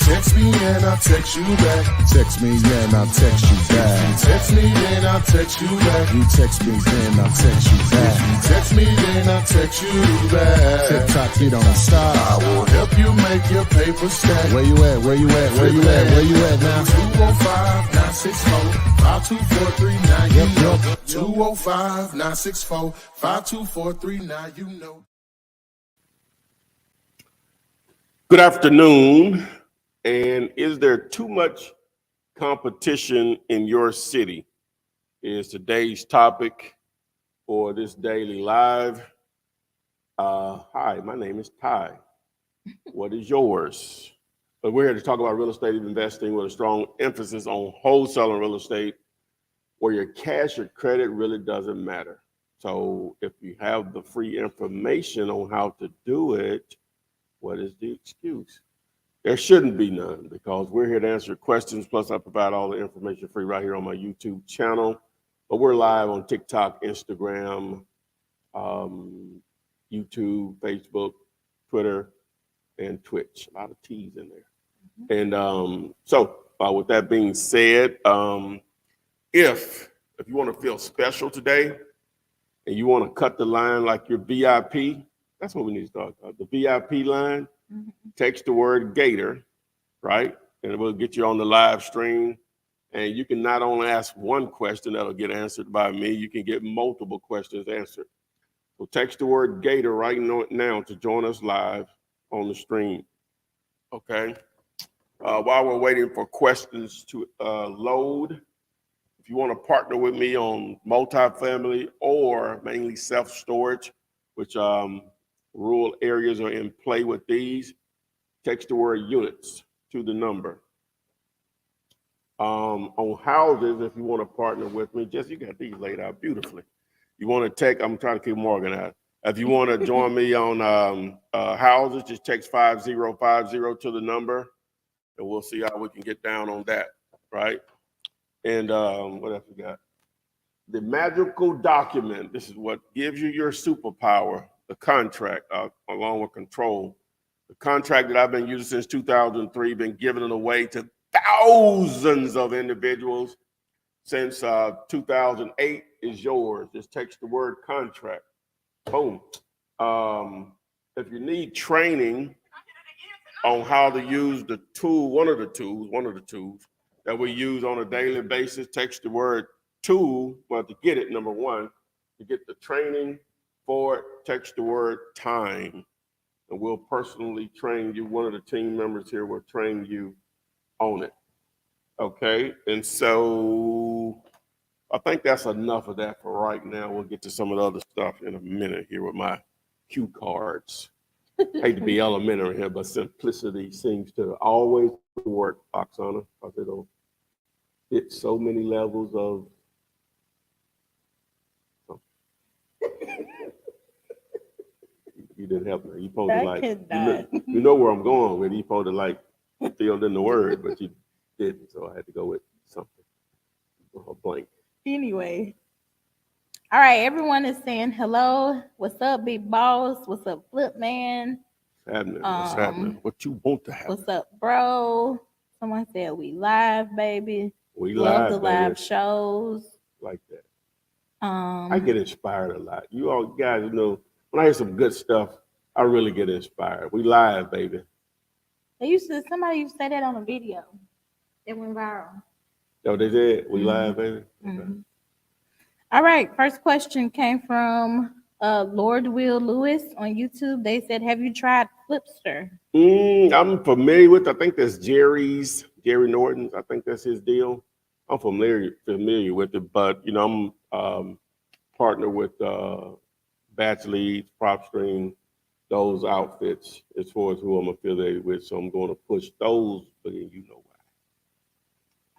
Text me and I'll text you back. Text me, then I'll text you back. Text me, then I'll text you back. You text me, then I'll text you back. Text me, then I'll text you back. TikTok, you don't stop. I will help you make your paper stack. Where you at? Where you at? Where you at? Where you at now? 205-964-5243. Now you Yep, know. yep. 205-964-5243. Now you know. Good afternoon. And is there too much competition in your city? Is today's topic for this daily live. Hi, my name is Ty. What is yours? But we're here to talk about real estate investing with a strong emphasis on wholesaling real estate, where your cash or credit really doesn't matter. So if you have the free information on how to do it, what is the excuse? There shouldn't be none, because we're here to answer questions. Plus, I provide all the information free right here on my YouTube channel. But we're live on TikTok, Instagram, YouTube, Facebook, Twitter, and Twitch. A lot of T's in there. And so with that being said, if you want to feel special today and you want to cut the line like your VIP, that's what we need to talk about. The VIP line. Text the word Gator, right? And we'll get you on the live stream. And you can not only ask one question that'll get answered by me, you can get multiple questions answered. So text the word Gator right now to join us live on the stream. Okay. While we're waiting for questions to load, if you want to partner with me on multifamily or mainly self-storage, which rural areas are in play with these, text the word units to the number. On houses, if you want to partner with me, Jess, you got these laid out beautifully. You want to take, I'm trying to keep them organized. If you want to join me on houses, just text 5050 to the number, and we'll see how we can get down on that, right? And what else we got? The magical document. This is what gives you your superpower. The contract, along with control. The contract that I've been using since 2003, been giving it away to thousands of individuals since 2008, is yours. Just text the word contract. Boom. If you need training on how to use the tool, one of the tools that we use on a daily basis, text the word tool, well, to get it, number one, to get the training for it, text the word time, and we'll personally train you. One of the team members here will train you on it. Okay, and so I think that's enough of that for right now. We'll get to some of the other stuff in a minute here with my cue cards. Hate to be elementary here, but simplicity seems to always work, Oksana, because it'll hit so many levels of you didn't help me. You supposed to like, you know where I'm going with. You supposed to like filled in the word, but you didn't. So I had to go with something. Blank. Anyway. All right. Everyone is saying hello. What's up, big boss? What's up, flip man? What's happening? What's happening? What you want to happen? What's up, bro? Someone said we live, baby. We love live, the baby. live shows. Like that. I get inspired a lot. You all guys know, when I hear some good stuff, I really get inspired. We live, baby. Somebody used to say that on a video. It went viral. Oh, they did? We live, baby? Mm-hmm. Okay. All right. First question came from Lord Will Lewis on YouTube. They said, have you tried Flipster? I'm familiar with, I think that's Jerry Norton's. I think that's his deal. I'm familiar with it, but you know, I'm partner with Batch Leads, PropStream, those outfits as far as who I'm affiliated with. So I'm going to push those, but you know why.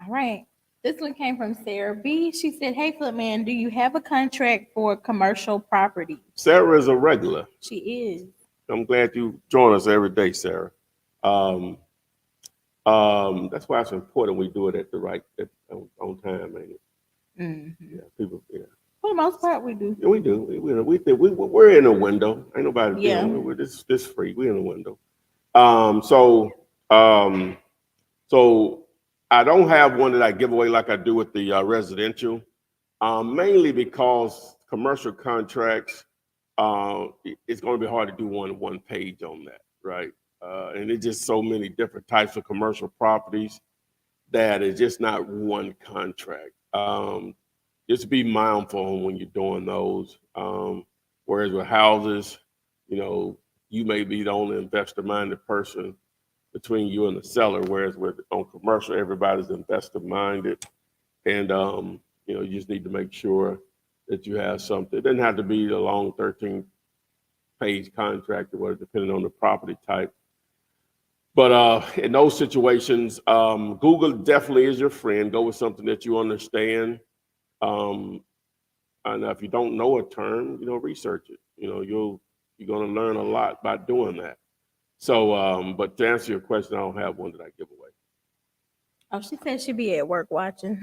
All right. This one came from Sarah B. She said, hey, Flipman, do you have a contract for commercial property? Sarah is a regular. She is. I'm glad you join us every day, Sarah. That's why it's important we do it at the right on time, ain't it? Mm-hmm. Yeah, people. Yeah. For the most part, we do. Yeah, we do. We're in a window. Ain't nobody. Yeah. We're this free. We're in a window. So I don't have one that I give away like I do with the residential, mainly because commercial contracts, it's going to be hard to do one page on that, right? And it's just so many different types of commercial properties that it's just not one contract. Just be mindful when you're doing those. Whereas with houses, you know, you may be the only investor-minded person between you and the seller, whereas with on commercial, everybody's investor-minded, and you know, you just need to make sure that you have something. It doesn't have to be a long 13-page contract or whatever, depending on the property type. But in those situations, Google definitely is your friend. Go with something that you understand. Um, and if you don't know a term, you know, research it. You know, you're going to learn a lot by doing that. So, but to answer your question, I don't have one that I give away. Oh, she said she'd be at work watching.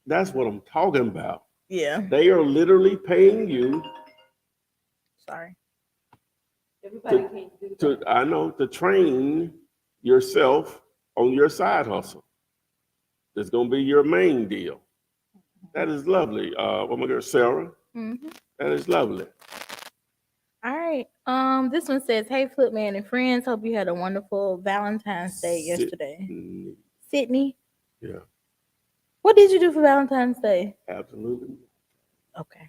That's what I'm talking about. Yeah. They are literally paying you Sorry. Everybody can't do to, I know, to train yourself on your side hustle. That's going to be your main deal. That is lovely. Oh my girl, Sarah. Mm-hmm. That is lovely. All right. This one says, "Hey, Footman and friends. Hope you had a wonderful Valentine's Day yesterday." Sydney, Yeah, what did you do for Valentine's Day? absolutely. Okay.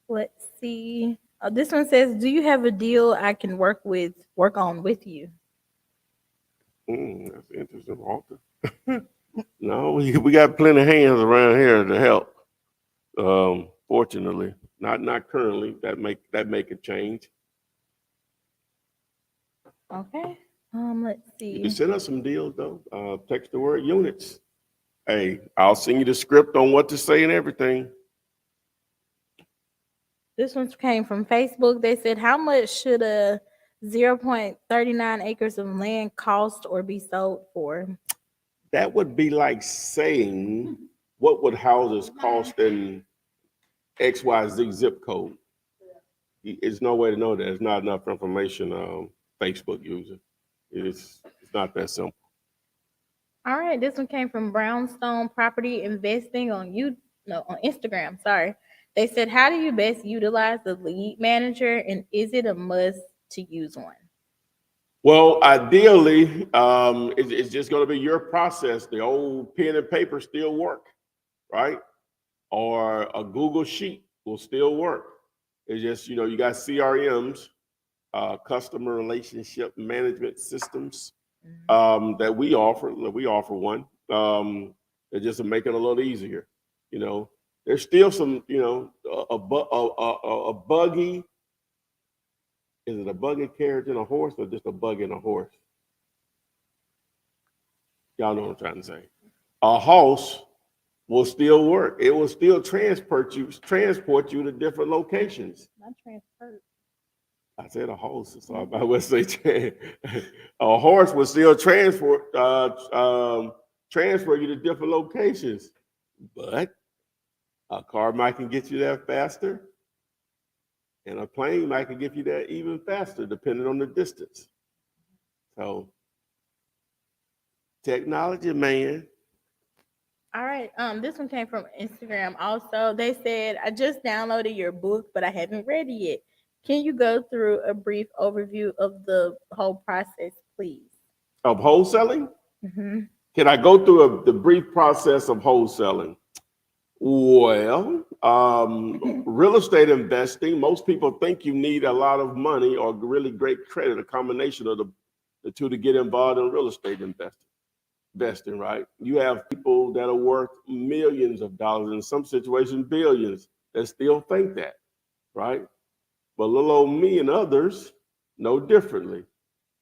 Let's see. This one says, "Do you have a deal I can work on with you?" That's interesting, Walter. No, we got plenty of hands around here to help. Fortunately, not currently. That make a change. Okay. Let's You can see. send us some deals though. Text the word units. Hey, I'll send you the script on what to say and everything. This one came from Facebook. They said, "How much should a 0.39 acres of land cost or be sold for?" That would be like saying, what would houses cost in XYZ zip code? It's no way to know that. There's not enough information. Facebook user. It's not that simple. All right, this one came from Brownstone Property Investing on Instagram. Sorry. They said, "How do you best utilize the lead manager, and is it a must to use one?" Well, ideally, it's just going to be your process. The old pen and paper still work, right? Or a Google Sheet will still work. It's just, you know, you got CRMs, customer relationship management systems, that we offer. We offer one. It just to make it a little easier. You know, there's still some, you know, a buggy. Is it a buggy carriage and a horse, or just a buggy and a horse? Y'all know what I'm trying to say. A horse will still work. It will still transport you to different locations. Not transfer. I said a horse, so I would say a horse will still transfer you to different locations, but a car might can get you there faster, and a plane might can get you there even faster, depending on the distance. So, technology, man. All right. This one came from Instagram also. They said, "I just downloaded your book, but I haven't read it yet. Can you go through a brief overview of the whole process, please?" Of wholesaling? Mm-hmm. Can I go through the brief process of wholesaling? Well, real estate investing, most people think you need a lot of money or really great credit, a combination of the two to get involved in real estate investing, right? You have people that are worth millions of dollars, in some situations, billions, that still think that, right? But little old me and others know differently,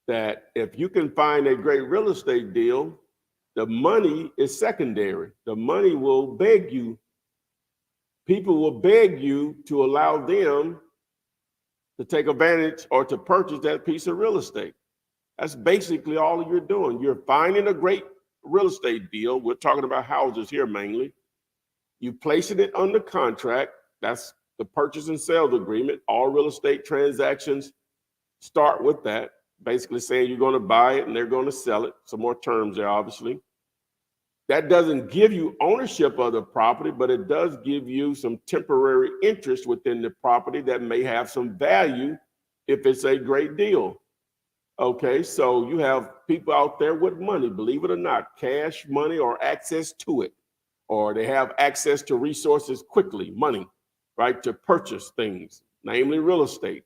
that if you can find a great real estate deal, the money is secondary. The money will beg you. People will beg you to allow them to take advantage or to purchase that piece of real estate. That's basically all you're doing. You're finding a great real estate deal. We're talking about houses here mainly. You placing it under contract. That's the purchase and sales agreement. All real estate transactions start with that. basically saying you're going to buy it and they're going to sell it. Some more terms there, obviously. That doesn't give you ownership of the property, but it does give you some temporary interest within the property that may have some value if it's a great deal. Okay, so you have people out there with money, believe it or not, cash, money, or access to it, or they have access to resources quickly, money, right, to purchase things, namely real estate.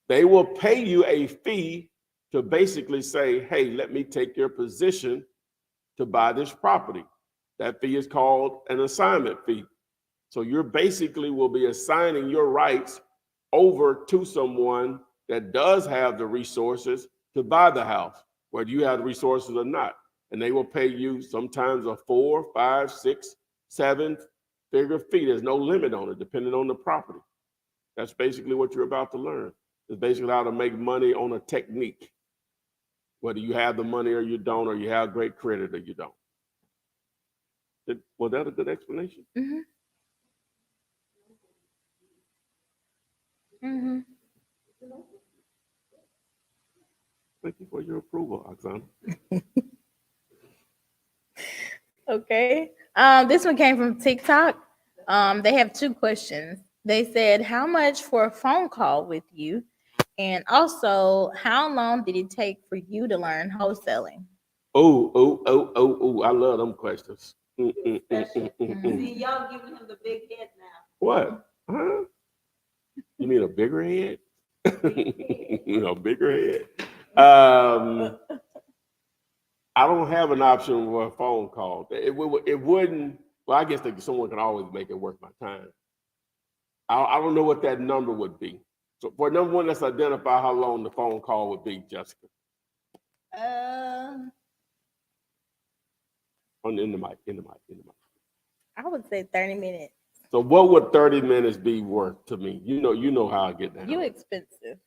They will pay you a fee to basically say, hey, let me take your position to buy this property. That fee is called an assignment fee. So you're basically will be assigning your rights over to someone that does have the resources to buy the house, whether you have the resources or not. And they will pay you sometimes a 4, 5, 6, 7 figure fee. There's no limit on it, depending on the property. That's basically what you're about to learn. It's basically how to make money on a technique, whether you have the money or you don't, or you have great credit or you don't. Was that a good explanation? Mm-hmm. Mm-hmm. Thank you for your approval, Oksana. Okay. This one came from TikTok. They have 2 questions. They said, how much for a phone call with you? And also, how long did it take for you to learn wholesaling? Oh, I love them questions. See, y'all giving him the big head now. What? Huh? You mean a bigger head? Bigger head. I don't have an option for a phone call. It wouldn't. Well, I guess someone can always make it worth my time. I don't know what that number would be. So for number one, let's identify how long the phone call would be, Jessica. In the mic. I would say 30 minutes. So what would 30 minutes be worth to me? You know how I get down. You expensive.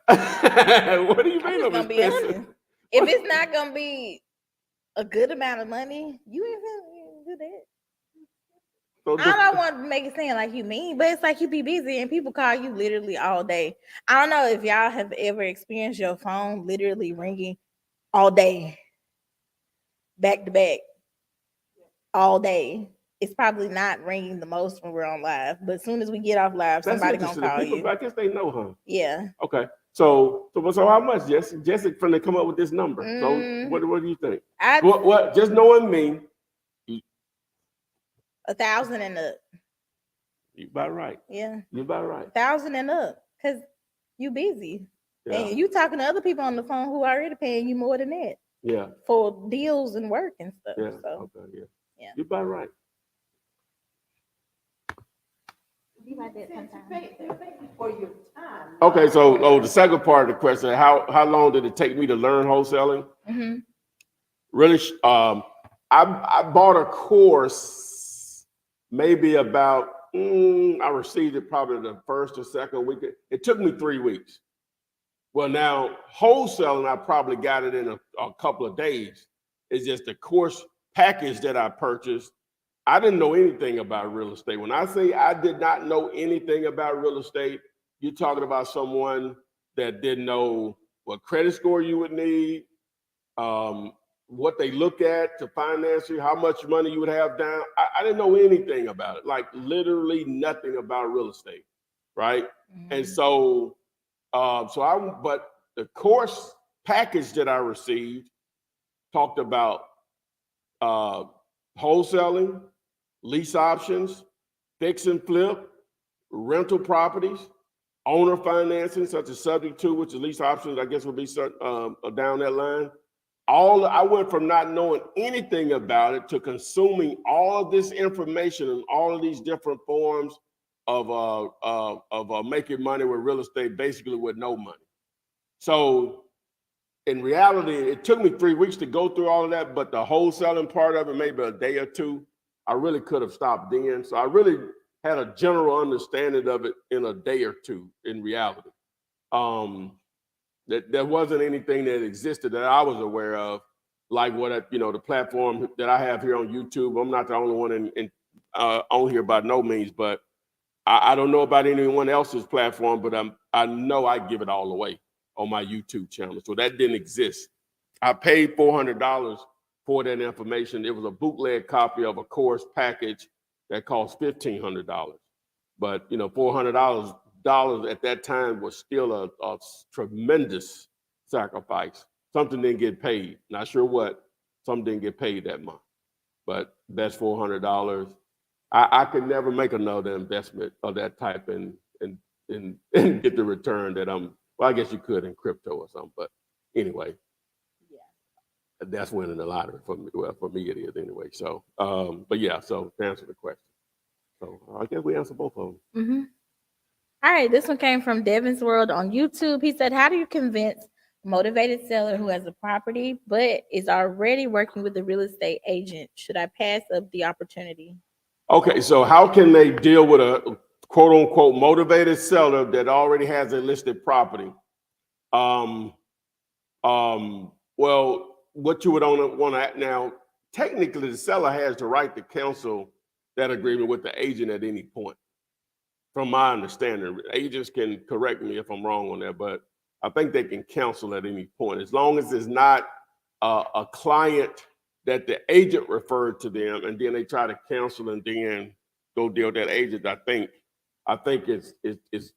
What do you mean I'm gonna be expensive? honest. If it's not gonna be a good amount of money, you ain't gonna do that. So I don't want to make it seem like you mean, but it's like you be busy and people call you literally all day. I don't know if y'all have ever experienced your phone literally ringing all day, back to back, all day. It's probably not ringing the most when we're on live, but as soon as we get off live, That's somebody gonna interesting. call People, you. I guess they know, huh? Yeah. Okay. So how much, Jesse? Jesse finna come up with this number. So what do you think? What? Just knowing me. 1,000 and up. You about right. Yeah. You about right. 1,000 and up, cause you busy. Yeah. And you talking to other people on the phone who already paying you more than that. Yeah. For deals and work and stuff. Yeah. So Okay. yeah. You about right. You like that sometimes. Thank you for your time. Okay. So the second part of the question: how long did it take me to learn wholesaling? Mm-hmm. Really, I bought a course maybe about. I received it probably the first or second week. It took me 3 weeks. Well, now wholesaling, I probably got it in a couple of days. It's just the course package that I purchased. I didn't know anything about real estate. When I say I did not know anything about real estate, you're talking about someone that didn't know what credit score you would need, what they look at to finance you, how much money you would have down. I didn't know anything about it, like literally nothing about real estate, right? Mm-hmm. And so, but the course package that I received talked about wholesaling, lease options, fix and flip, rental properties, owner financing, such as subject to, which is lease options, I guess would be down that line. I went from not knowing anything about it to consuming all of this information and all of these different forms of making money with real estate, basically with no money. So in reality, it took me 3 weeks to go through all of that, but the wholesaling part of it, maybe a day or two, I really could have stopped then. So I really had a general understanding of it in a day or two in reality. There wasn't anything that existed that I was aware of, like the platform that I have here on YouTube. I'm not the only one on here by no means, but I don't know about anyone else's platform, but I know I give it all away. on my YouTube channel. So that didn't exist. I paid $400 for that information. It was a bootleg copy of a course package that cost $1,500. But you know, $400 at that time was still a tremendous sacrifice. Something didn't get paid. Not sure what. Something didn't get paid that month. But that's $400. I could never make another investment of that type and get the return that I'm. Well, I guess you could in crypto or something. But anyway, that's winning the lottery for me. Well, for me it is anyway. So, but yeah. So to answer the question, so I guess we answered both of them. Mm-hmm. All right, this one came from Devin's World on YouTube. He said, "How do you convince a motivated seller who has a property but is already working with a real estate agent? Should I pass up the opportunity?" Okay, so how can they deal with a quote unquote motivated seller that already has a listed property? Well, what you would want to now, technically, the seller has the right to cancel that agreement with the agent at any point. From my understanding, agents can correct me if I'm wrong on that, but I think they can cancel at any point as long as it's not a client that the agent referred to them, and then they try to cancel and then go deal with that agent. I think it's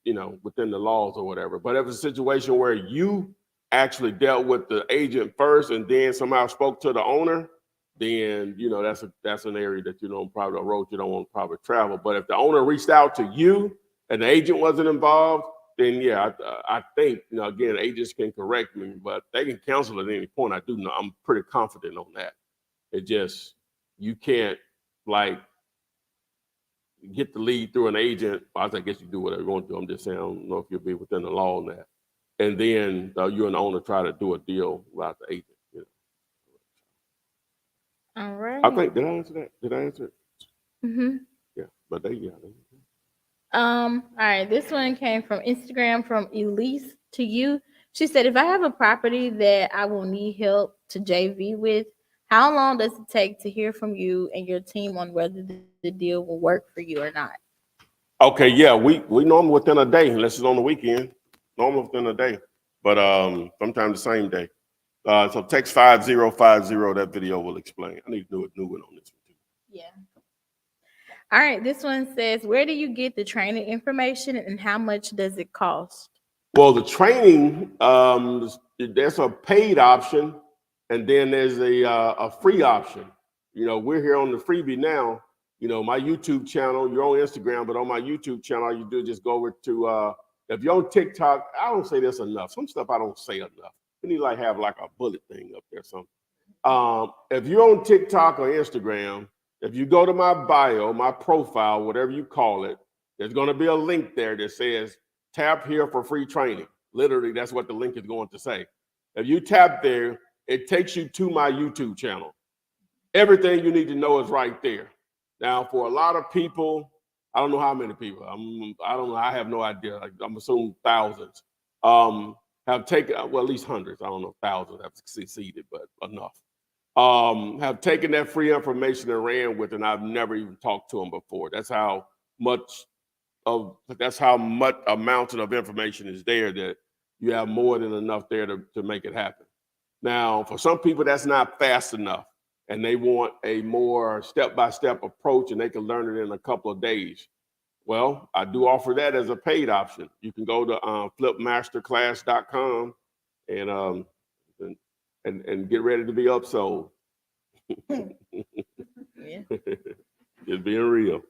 you know, within the laws or whatever. But if it's a situation where you actually dealt with the agent first and then somehow spoke to the owner, then you know that's an area that you don't probably, a road you don't want to probably travel. But if the owner reached out to you and the agent wasn't involved, then yeah, I think, you know, again, agents can correct me, but they can cancel at any point. I do know, I'm pretty confident on that. It just, you can't like get the lead through an agent. I guess you do whatever you want to do. I'm just saying, I don't know if you'll be within the law on that. And then you and the owner try to do a deal without the agent. You know. All right. I think, did I answer that? Did I answer it? Mm-hmm. Yeah, but they. All right, this one came from Instagram from Elise to you. She said, "If I have a property that I will need help to JV with, how long does it take to hear from you and your team on whether the deal will work for you or not?" Okay, yeah, we normally within a day, unless it's on the weekend. Normally within a day, but sometimes the same day. So text 5050. That video will explain. I need to do a new one on this one too. Yeah. All right, this one says, "Where do you get the training information and how much does it cost?" Well, the training, there's a paid option, and then there's a free option. You know, we're here on the freebie now. You know, my YouTube channel, you're on Instagram, but on my YouTube channel, all you do is just go over to, if you're on TikTok, I don't say this enough. Some stuff I don't say enough. We need to have like a bullet thing up there, something. If you're on TikTok or Instagram, if you go to my bio, my profile, whatever you call it, there's going to be a link there that says, "Tap here for free training." Literally, that's what the link is going to say. If you tap there, it takes you to my YouTube channel. Everything you need to know is right there. Now, for a lot of people, I don't know how many people, I don't know, I have no idea. I'm assuming thousands have taken, well, at least hundreds. I don't know, thousands have succeeded, but enough. Have taken that free information and ran with it, and I've never even talked to them before. That's how much amount of information is there that you have more than enough there to make it happen. Now, for some people, that's not fast enough, and they want a more step-by-step approach, and they can learn it in a couple of days. Well, I do offer that as a paid option. You can go to flipmasterclass.com and get ready to be upsold. Yeah. Just being real.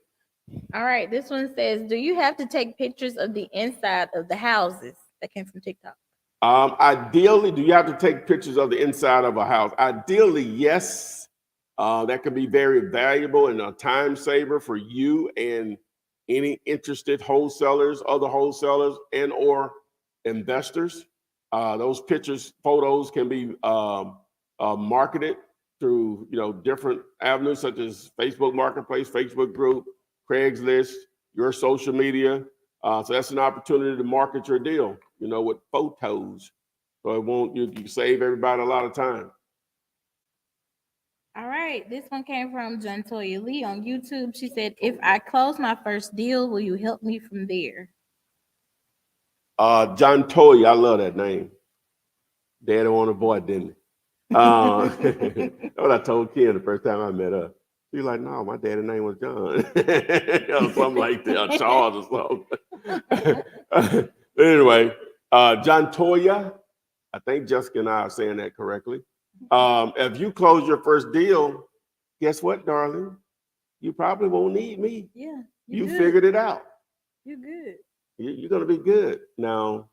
All right, this one says, "Do you have to take pictures of the inside of the houses?" That came from TikTok. Ideally, do you have to take pictures of the inside of a house? Ideally, yes. That could be very valuable and a time saver for you and any interested wholesalers, other wholesalers, and or investors. Those pictures, photos can be marketed through, you know, different avenues such as Facebook Marketplace, Facebook group, Craigslist, your social media. So that's an opportunity to market your deal, you know, with photos. So it won't, you save everybody a lot of time. All right, this one came from Jantoya Lee on YouTube. She said, "If I close my first deal, will you help me from there?" John Toy, I love that name. Daddy wanted a boy, didn't he? That's what I told Ken the first time I met her. She was like, no, my daddy's name was John. Or something like that, or Charles or something. Anyway, John Toya, I think Jessica and I are saying that correctly. If you close your first deal, guess what, darling? You probably won't need me. Yeah. You good. figured it out. You good. You're going to be good. Now,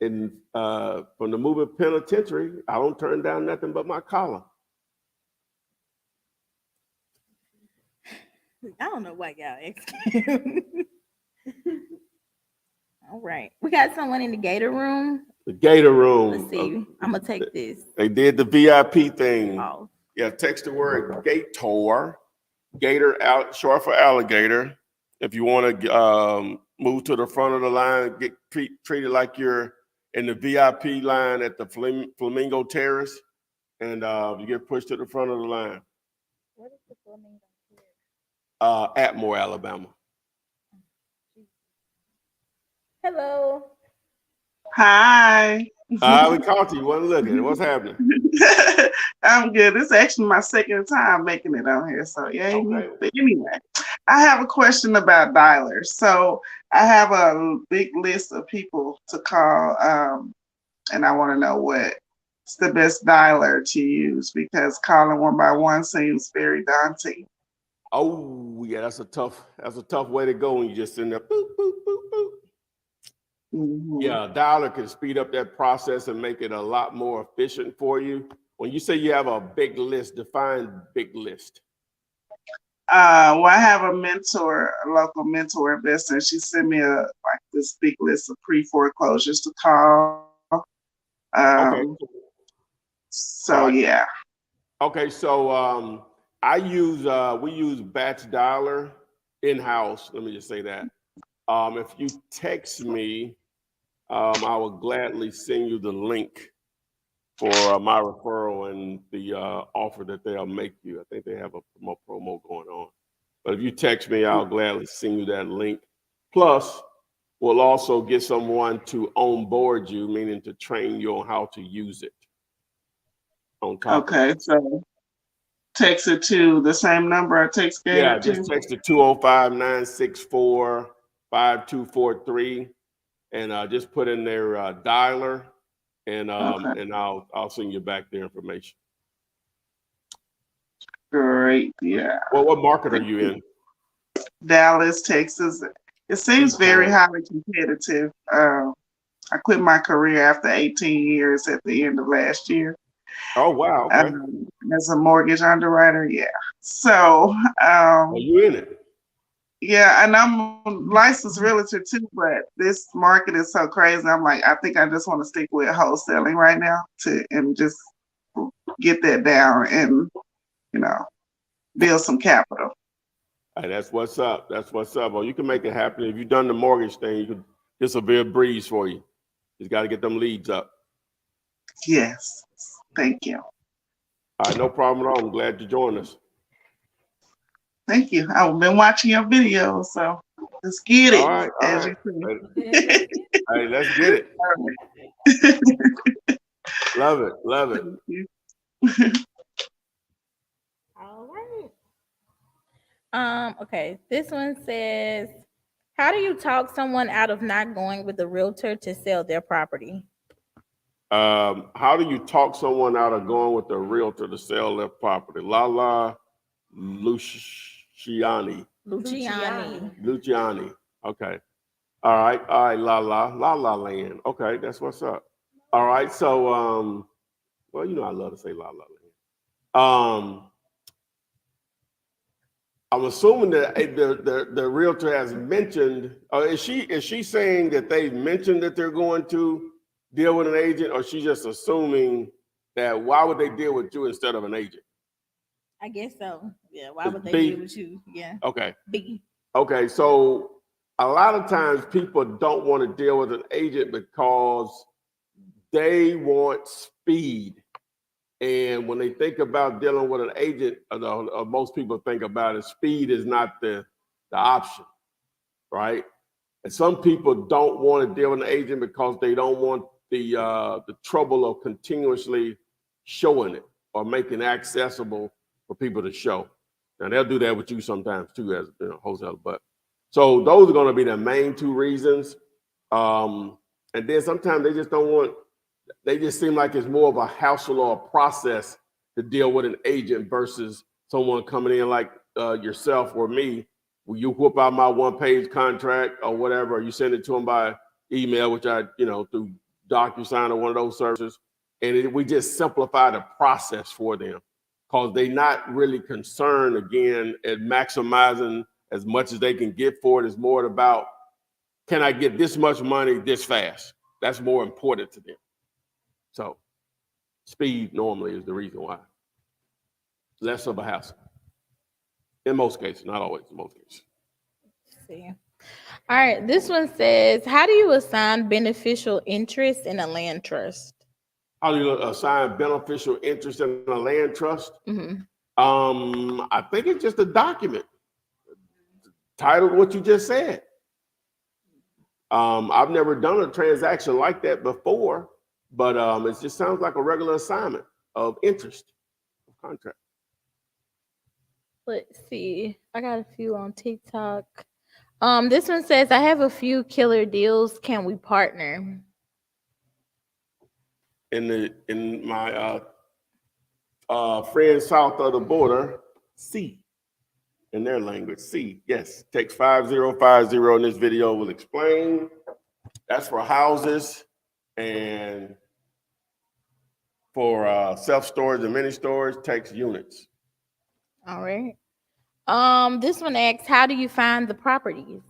from the moving penitentiary, I don't turn down nothing but my collar. I don't know why y'all asking. All right. We got someone in the Gator room. The Gator room. Let's see. I'm going to take this. They did the VIP thing. Oh. Yeah, text the word Gator. Gator out, short for alligator. If you want to move to the front of the line, get treated like you're in the VIP line at the Flamingo Terrace, and you get pushed to the front of the line. What is the Flamingo Terrace? Atmore, Alabama. Hello. Hi. We caught you. You wasn't looking. What's happening? I'm good. This is actually my second time making it on here. So yeah. Okay. But anyway, I have a question about dialers. So I have a big list of people to call, and I want to know what's the best dialer to use because calling one by one seems very daunting. Oh yeah, that's a tough way to go when you just sitting there. Boop, boop, boop, boop. Mm-hmm. Yeah, a dialer can speed up that process and make it a lot more efficient for you. When you say you have a big list, define big list. Well, I have a mentor, a local mentor investor. She sent me this big list of pre-foreclosures to call. Okay. So yeah. Okay, so we use batch dialer in-house. Let me just say that. If you text me, I will gladly send you the link for my referral and the offer that they'll make you. I think they have a promo going on. But if you text me, I'll gladly send you that link. Plus, we'll also get someone to onboard you, meaning to train you on how to use it. On top Okay, so text it to the same number I text Gator Yeah, to? just text it 205-964-5243 and just put in their dialer and I'll send you back their information. Great, yeah. Well, what market are you in? Dallas, Texas. It seems very highly competitive. I quit my career after 18 years at the end of last year. Oh, wow. Okay. As a mortgage underwriter, yeah. So, Are you in it? yeah, and I'm a licensed realtor too, but this market is so crazy. I'm like, I think I just want to stick with wholesaling right now and just get that down and, build some capital. Hey, that's what's up. That's what's up. Well, you can make it happen. If you've done the mortgage thing, this will be a breeze for you. Just got to get them leads up. Yes. Thank you. All right, no problem at all. I'm glad you joined us. Thank you. I've been watching your videos, so let's get it. All right. Hey, let's get it. Love it. Love it. All right. Okay. This one says, how do you talk someone out of not going with a realtor to sell their property? How do you talk someone out of going with a realtor to sell their property? Lala Luciani. Okay. All right, La Land. Okay, that's what's up. All right, so well, I love to say La Land. I'm assuming that the realtor has mentioned. Is she saying that they've mentioned that they're going to deal with an agent, or she's just assuming that why would they deal with you instead of an agent? I guess so. Yeah. Why would they deal with you? Yeah. Okay. B. Okay. So a lot of times people don't want to deal with an agent because they want speed. And when they think about dealing with an agent, most people think about it, speed is not the option, right? And some people don't want to deal with an agent because they don't want the trouble of continuously showing it or making it accessible for people to show. Now they'll do that with you sometimes too, as wholesaler. But so those are going to be the main two reasons. And then sometimes they just don't want. They just seem like it's more of a hassle or a process to deal with an agent versus someone coming in like yourself or me. Will you whip out my one-page contract or whatever, or you send it to them by email, which I, through DocuSign or one of those services, and we just simplify the process for them because they're not really concerned, again, at maximizing as much as they can get for it. It's more about, can I get this much money this fast? That's more important to them. So speed normally is the reason why. Less of a hassle. In most cases, not always, in most cases. Let's see. All right, this one says, how do you assign beneficial interest in a land trust? How do you assign beneficial interest in a land trust? Mm-hmm. I think it's just a document titled what you just said. I've never done a transaction like that before, but it just sounds like a regular assignment of interest of contract. Let's see. I got a few on TikTok. This one says, I have a few killer deals. Can we partner? In my friends south of the border, C, in their language, C, yes, text 5050 in this video will explain. That's for houses and for self-storage and mini storage, text units. All right. This one asks, how do you find the properties?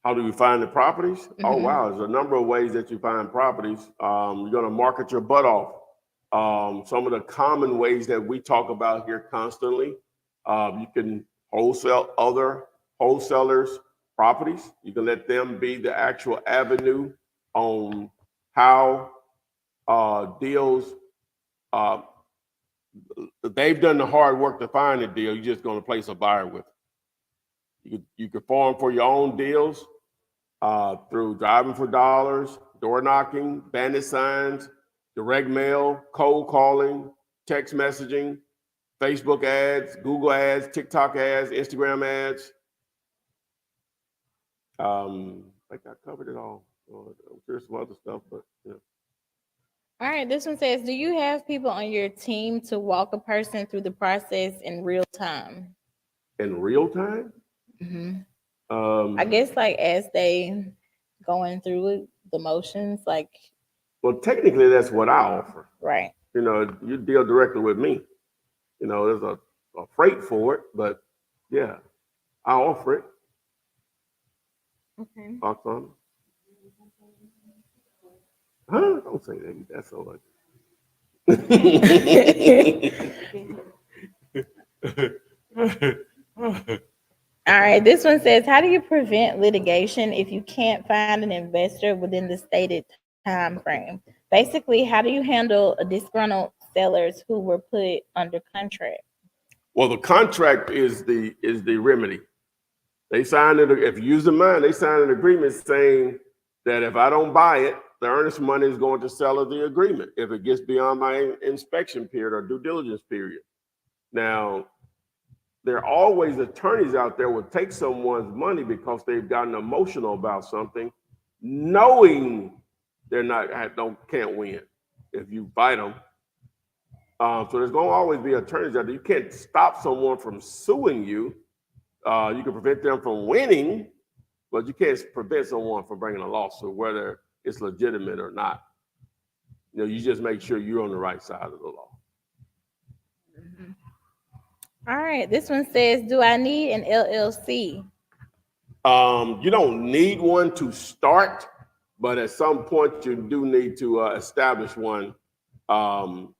How do you find the properties? Mm-hmm. Oh, wow. There's a number of ways that you find properties. You're going to market your butt off. Some of the common ways that we talk about here constantly, you can wholesale other wholesalers' properties. You can let them be the actual avenue on how deals, they've done the hard work to find a deal. You're just going to place a buyer with it. You can farm for your own deals through driving for dollars, door knocking, bandit signs, direct mail, cold calling, text messaging, Facebook ads, Google ads, TikTok ads, Instagram ads. I think I covered it all. There's some other stuff, but yeah. All right, this one says, do you have people on your team to walk a person through the process in real time? In real time? Mm-hmm. I guess like as they going through it, the motions, like. Well, technically that's what I offer. Right. You deal directly with me. There's a freight for it, but yeah, I offer it. Okay. Thoughts on it? Huh? Don't say that. That's so much. All right. This one says, how do you prevent litigation if you can't find an investor within the stated time frame? Basically, how do you handle a disgruntled sellers who were put under contract? Well, the contract is the remedy. They signed it. If you use the mine, they signed an agreement saying that if I don't buy it, the earnest money is going to settle the agreement if it gets beyond my inspection period or due diligence period. Now, there are always attorneys out there will take someone's money because they've gotten emotional about something, knowing can't win if you fight them. So there's going to always be attorneys out there. You can't stop someone from suing you. You can prevent them from winning, but you can't prevent someone from bringing a lawsuit, whether it's legitimate or not. You just make sure you're on the right side of the law. Mm-hmm. All right. This one says, do I need an LLC? You don't need one to start, but at some point you do need to establish one. You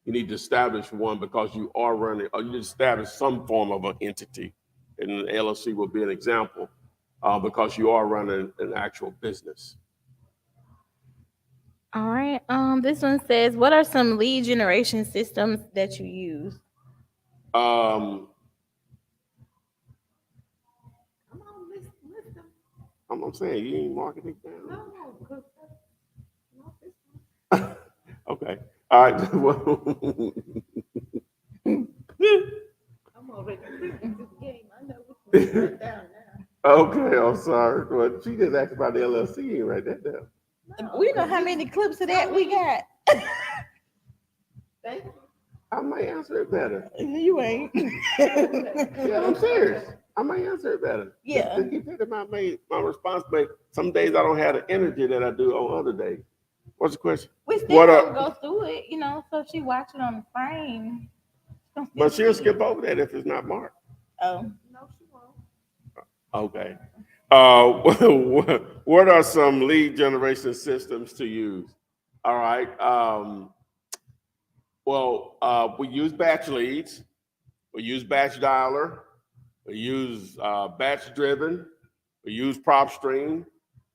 need to establish one because you are running, or you need to establish some form of an entity. And an LLC will be an example because you are running an actual business. All right. This one says, what are some lead generation systems that you use? I'm saying you ain't marketing down. No, because Okay. All right. I'm already preaching this game. I know what to write down now. Okay, I'm sorry. Well, she just asked about the LLC and write that down. We know how many clips of that we got. Thank you. I might answer it better. You ain't. Yeah, I'm serious. I might answer it better. Yeah. Just keep thinking about my response, but some days I don't have the energy that I do on other days. What's the question? We still What gonna up? go through it, so if she watch it on the frame. But she'll skip over that if it's not marked. Oh. No, she won't. Okay. What are some lead generation systems to use? All right. We use batch leads. We use batch dialer. We use batch driven. We use prop stream.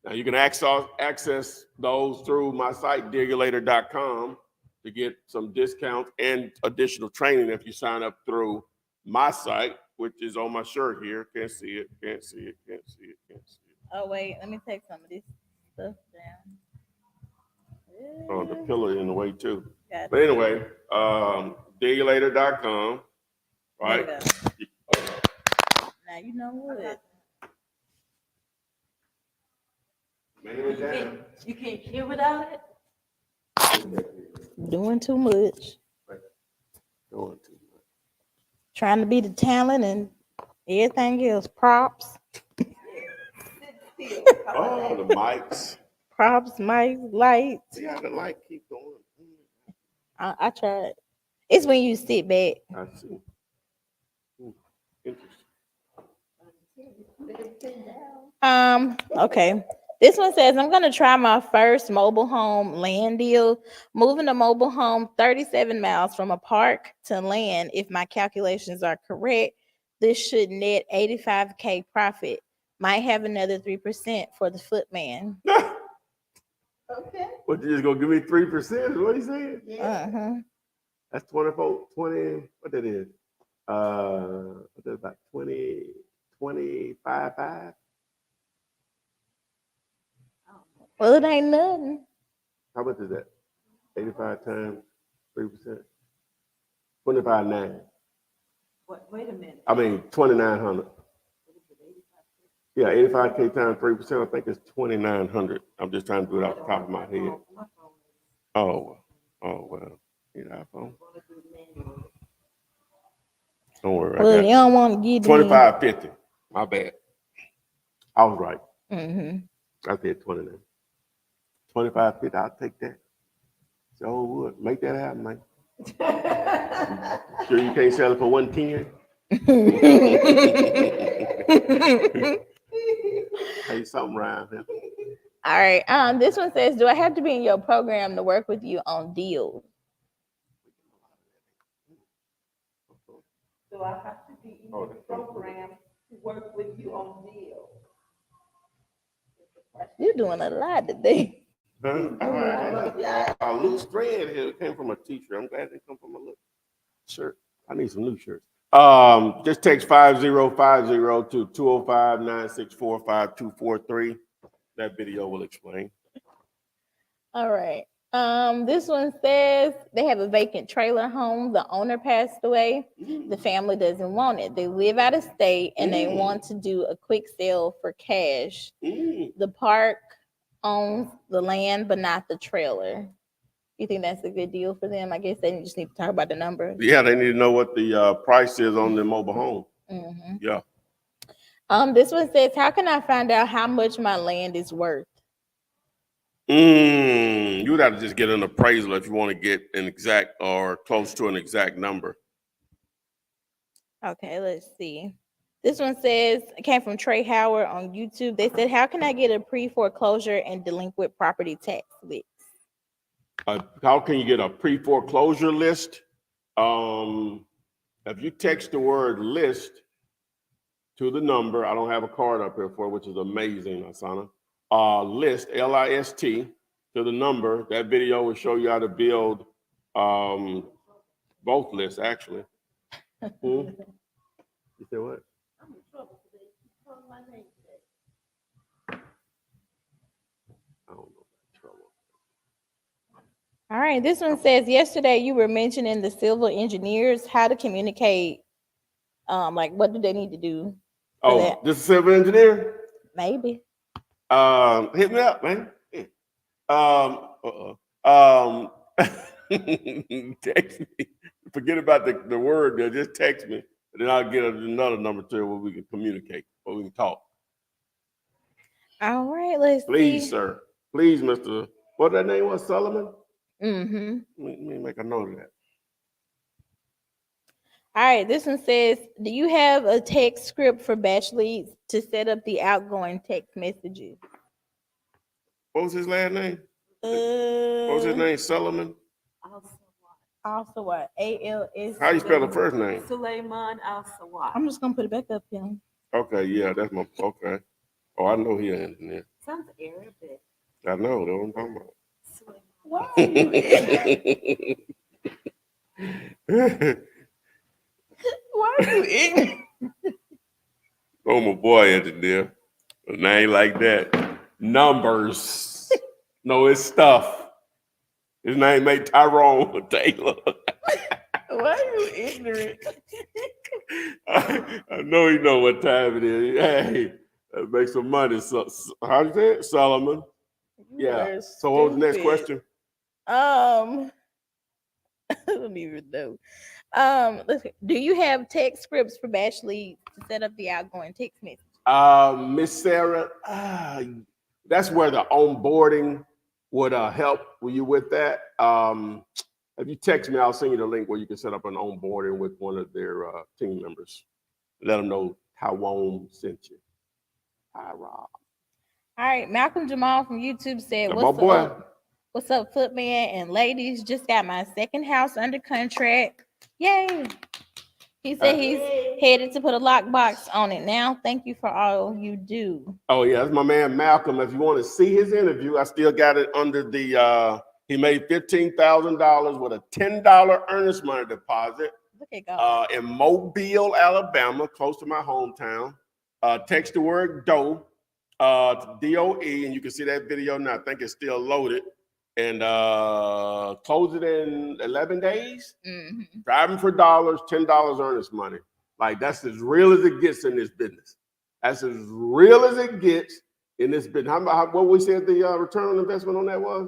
Now you can access those through my site, digulator.com, to get some discounts and additional training if you sign up through my site, which is on my shirt here. Can't see it, can't see it, can't see it, can't see it. Oh wait, let me take some of this stuff down. Oh, the pillar in the way too. Got But it. anyway, digulator.com, right? There we go. Now you know what. Man down. You can't hear without it? Doing too much. Going too much. Trying to be the talent and everything else. Props. Oh, the mics. Props, mics, lights. See how the light keep going. I tried. It's when you sit back. I see. Interesting. Okay. This one says, I'm going to try my first mobile home land deal, moving a mobile home 37 miles from a park to land. If my calculations are correct, this should net 85K profit. Might have another 3% for the footman. Okay. What, you just gonna give me 3%? Is what he said? Uh-huh. That's 24, 20, what that is? What that about 20, 25, 5? Well, it ain't nothing. How much is that? 85 times 3%? 25.9. Wait a minute. I mean 2,900. Yeah, 85K times 3%, I think it's 2,900. I'm just trying to do it off the top of my head. Oh well. You know, iPhone. Don't worry. Well, I you got don't want to give me. 25.50. My bad. I was right. Mm-hmm. I said 29. 25.50. I'll take that. So would make that happen, man. Sure you can't sell it for 110? Hey, something around here. All right. This one says, do I have to be in your program to work with you on deals? So I have to be in the program to work with you on deals. You're doing a lot today. A loose thread here came from a t-shirt. I'm glad it didn't come from a little shirt. I need some new shirts. Just text 5050 to 205-964-5243. That video will explain. All right. This one says they have a vacant trailer home. The owner passed away. The family doesn't want it. They live out of state and they want to do a quick sale for cash. The park owns the land, but not the trailer. You think that's a good deal for them? I guess they just need to talk about the numbers. Yeah, they need to know what the price is on the mobile home. Mm-hmm. Yeah. This one says, how can I find out how much my land is worth? You would have to just get an appraisal if you want to get an exact or close to an exact number. Okay, let's see. This one says, it came from Trey Howard on YouTube. They said, how can I get a pre-foreclosure and delinquent property tax list? How can you get a pre-foreclosure list? If you text the word list to the number, I don't have a card up here for it, which is amazing, Asana. List, L-I-S-T, to the number. That video will show you how to build both lists, actually. You said what? I'm in trouble today. You called my name today. I don't know about trouble. All right, this one says yesterday you were mentioning the civil engineers, how to communicate. Like what do they need to do for Oh, that? this is civil engineer. Maybe. Hit me up, man. Yeah. Text me. Forget about the word there. Just text me, and then I'll get another number to where we can communicate, where we can talk. All right, let's Please, see. sir. Please, Mr. What that name was, Solomon? Mm-hmm. Let me make a note of that. All right, this one says, do you have a text script for batch leads to set up the outgoing text messages? What was his last name? What was his name? Solomon? Also what? ALS. How you spell the first name? Suleiman Al-Sawat. I'm just gonna put it back up here. Okay, yeah, that's my okay. Oh, I know he an engineer. Sounds Arabic. I know, that's what I'm talking Suleiman. Why are you about. why are you ignorant? Oh, my boy engineer. A name like that. Numbers. No, it's stuff. His name ain't Tyrone Taylor. Why are you ignorant? I know you know what time it is. Hey, make some money. How do you say it? Solomon. You Yeah. are So what was the next stupid. question? I don't even know. Let's see. Do you have text scripts for batch leads to set up the outgoing text message? Miss Sarah, that's where the onboarding would help. Were you with that? If you text me, I'll send you the link where you can set up an onboarding with one of their team members. Let them know Tyrone sent you. Hi, Rob. All right, Malcolm Jamal from YouTube said, Now, my "What's boy. up? What's up, Footman and ladies? Just got my second house under contract. Yay!" He said he's headed to put a lockbox on it now. Thank you for all you do. Oh yeah, that's my man Malcolm. If you want to see his interview, I still got it under the. He made $15,000 with a $10 earnest money deposit Look at God. in Mobile, Alabama, close to my hometown. Text the word DOE, DOE, and you can see that video now. I think it's still loaded. And close it in 11 days. Mm-hmm. Driving for dollars, $10 earnest money. Like that's as real as it gets in this business. That's as real as it gets in this business. What we said the return on investment on that was?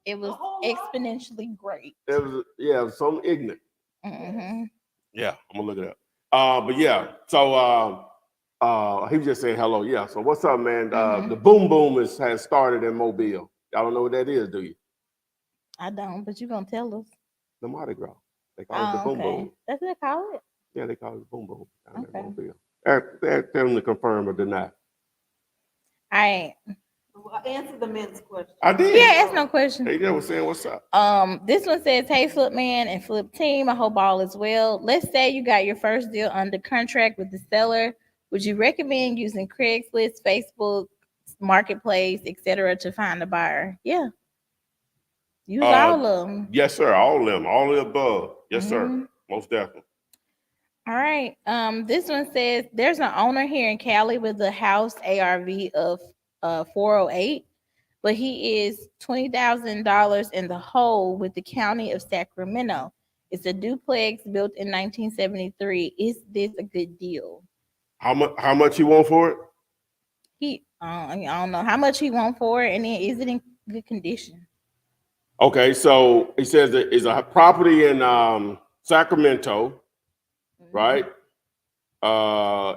It was exponentially great. It was some ignorant. Mm-hmm. Yeah, I'm gonna look it up. But yeah, so he was just saying hello. Yeah, so what's up, man? The boom boom has started in Mobile. Y'all don't know what that is, do you? I don't, but you're gonna tell us. The Mardi Gras. They call it the boom boom. That's what they call it. Yeah, they call it the boom boom down Okay. in Mobile. Tell them to confirm or deny. All right. Well, answer the men's question. I did. Yeah, ask no question. Hey, they was saying what's up. This one says, "Hey, Flipman and Flip Team, I hope all is well. Let's say you got your first deal under contract with the seller. Would you recommend using Craigslist, Facebook, Marketplace, etc. to find a buyer?" Yeah. Use all of them. Yes, sir. All of them. All of the above. Yes, sir. Mhm. Most definitely. All right. This one says there's an owner here in Cali with a house ARV of 408, but he is $20,000 in the hole with the county of Sacramento. It's a duplex built in 1973. Is this a good deal? How much you want for it? I don't know how much he want for it, and then is it in good condition? Okay, so he says that it's a property in Sacramento, right?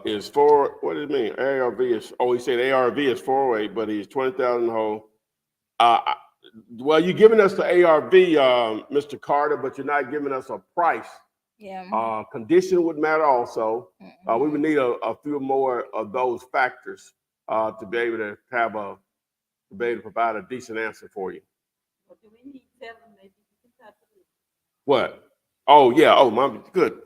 Is for what does it mean? ARV is he said ARV is 408, but he's 20,000 whole. Well, you're giving us the ARV, Mr. Carter, but you're not giving us a price. Yeah. Condition would matter also. We would need a few more of those factors to be able to provide a decent answer for you. Well, do we need to tell them that you can touch it? What? Oh yeah. Oh, mom, good.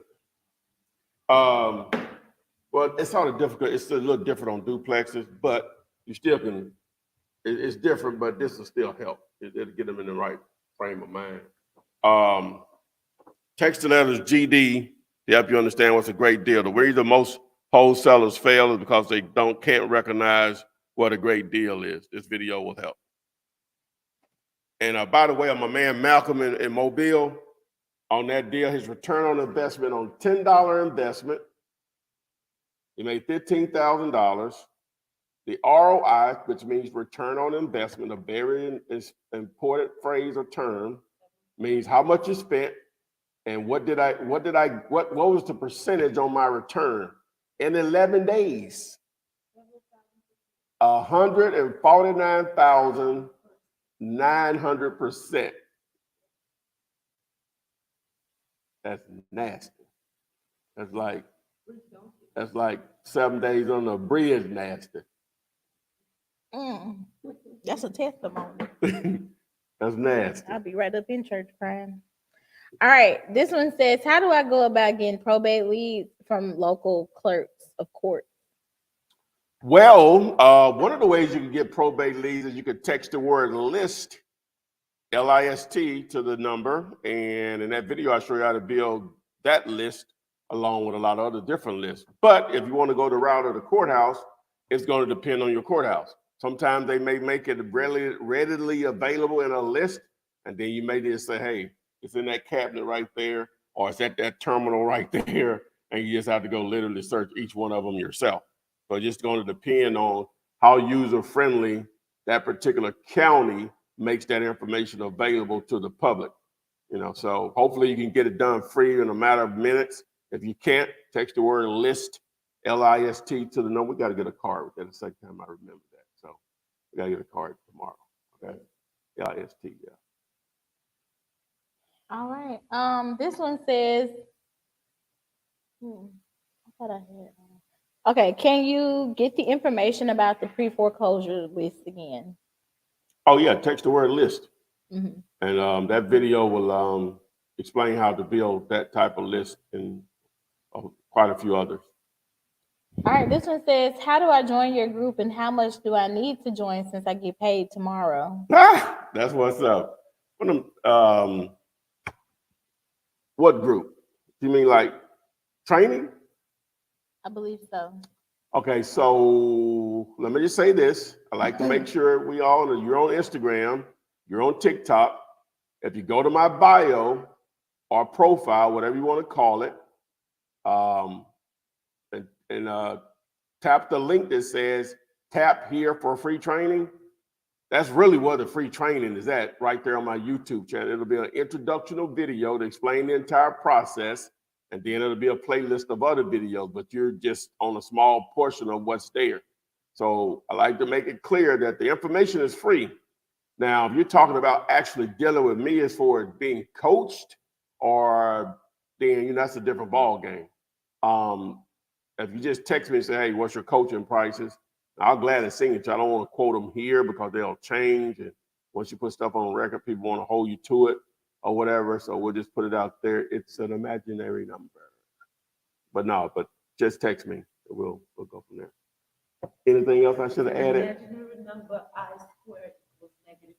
Well, it's sort of difficult. It's a little different on duplexes, but you still can. It's different, but this will still help. It'll get them in the right frame of mind. Text the letters GD to help you understand what's a great deal. The reason most wholesalers fail is because they can't recognize what a great deal is. This video will help. And by the way, my man Malcolm in Mobile, on that deal, his return on investment on $10 investment, he made $15,000. The ROI, which means return on investment, a very important phrase or term, means how much you spent and what was the percentage on my return in 11 days? 149,900%. That's nasty. That's like 7 days on the bridge nasty. That's a testimony. That's nasty. I'll be right up in church crying. All right, this one says, how do I go about getting probate leads from local clerks of court? Well, one of the ways you can get probate leads is you could text the word list, L-I-S-T, to the number. And in that video, I show you how to build that list along with a lot of other different lists. But if you want to go the route of the courthouse, it's going to depend on your courthouse. Sometimes they may make it readily available in a list, and then you may just say, hey, it's in that cabinet right there, or it's at that terminal right there, and you just have to go literally search each one of them yourself. So it's just going to depend on how user-friendly that particular county makes that information available to the public. So hopefully you can get it done free in a matter of minutes. If you can't, text the word list, L-I-S-T, to the number. We got to get a card with that the second time I remember that. So we got to get a card tomorrow. Okay, L-I-S-T, yeah. All right. This one says, I thought I had. Okay, can you get the information about the pre-foreclosure list again? Oh yeah, text the word list, Mm-hmm. and that video will explain how to build that type of list and quite a few others. All right, this one says, how do I join your group and how much do I need to join since I get paid tomorrow? That's what's up. What group? You mean like training? I believe so. Okay, so let me just say this. I like to make sure we all know you're on Instagram, you're on TikTok. If you go to my bio or profile, whatever you want to call it, and tap the link that says tap here for free training. That's really where the free training is at, right there on my YouTube channel. It'll be an introductional video to explain the entire process, and then it'll be a playlist of other videos, but you're just on a small portion of what's there. So I like to make it clear that the information is free. Now, if you're talking about actually dealing with me as far as being coached, or then that's a different ball game. If you just text me and say, hey, what's your coaching prices? I'll gladly sing it. I don't want to quote them here because they'll change. And once you put stuff on record, people want to hold you to it or whatever. So we'll just put it out there. It's an imaginary number. But just text me. We'll go from there. Anything else I should have added? Imaginary number I squared was -1.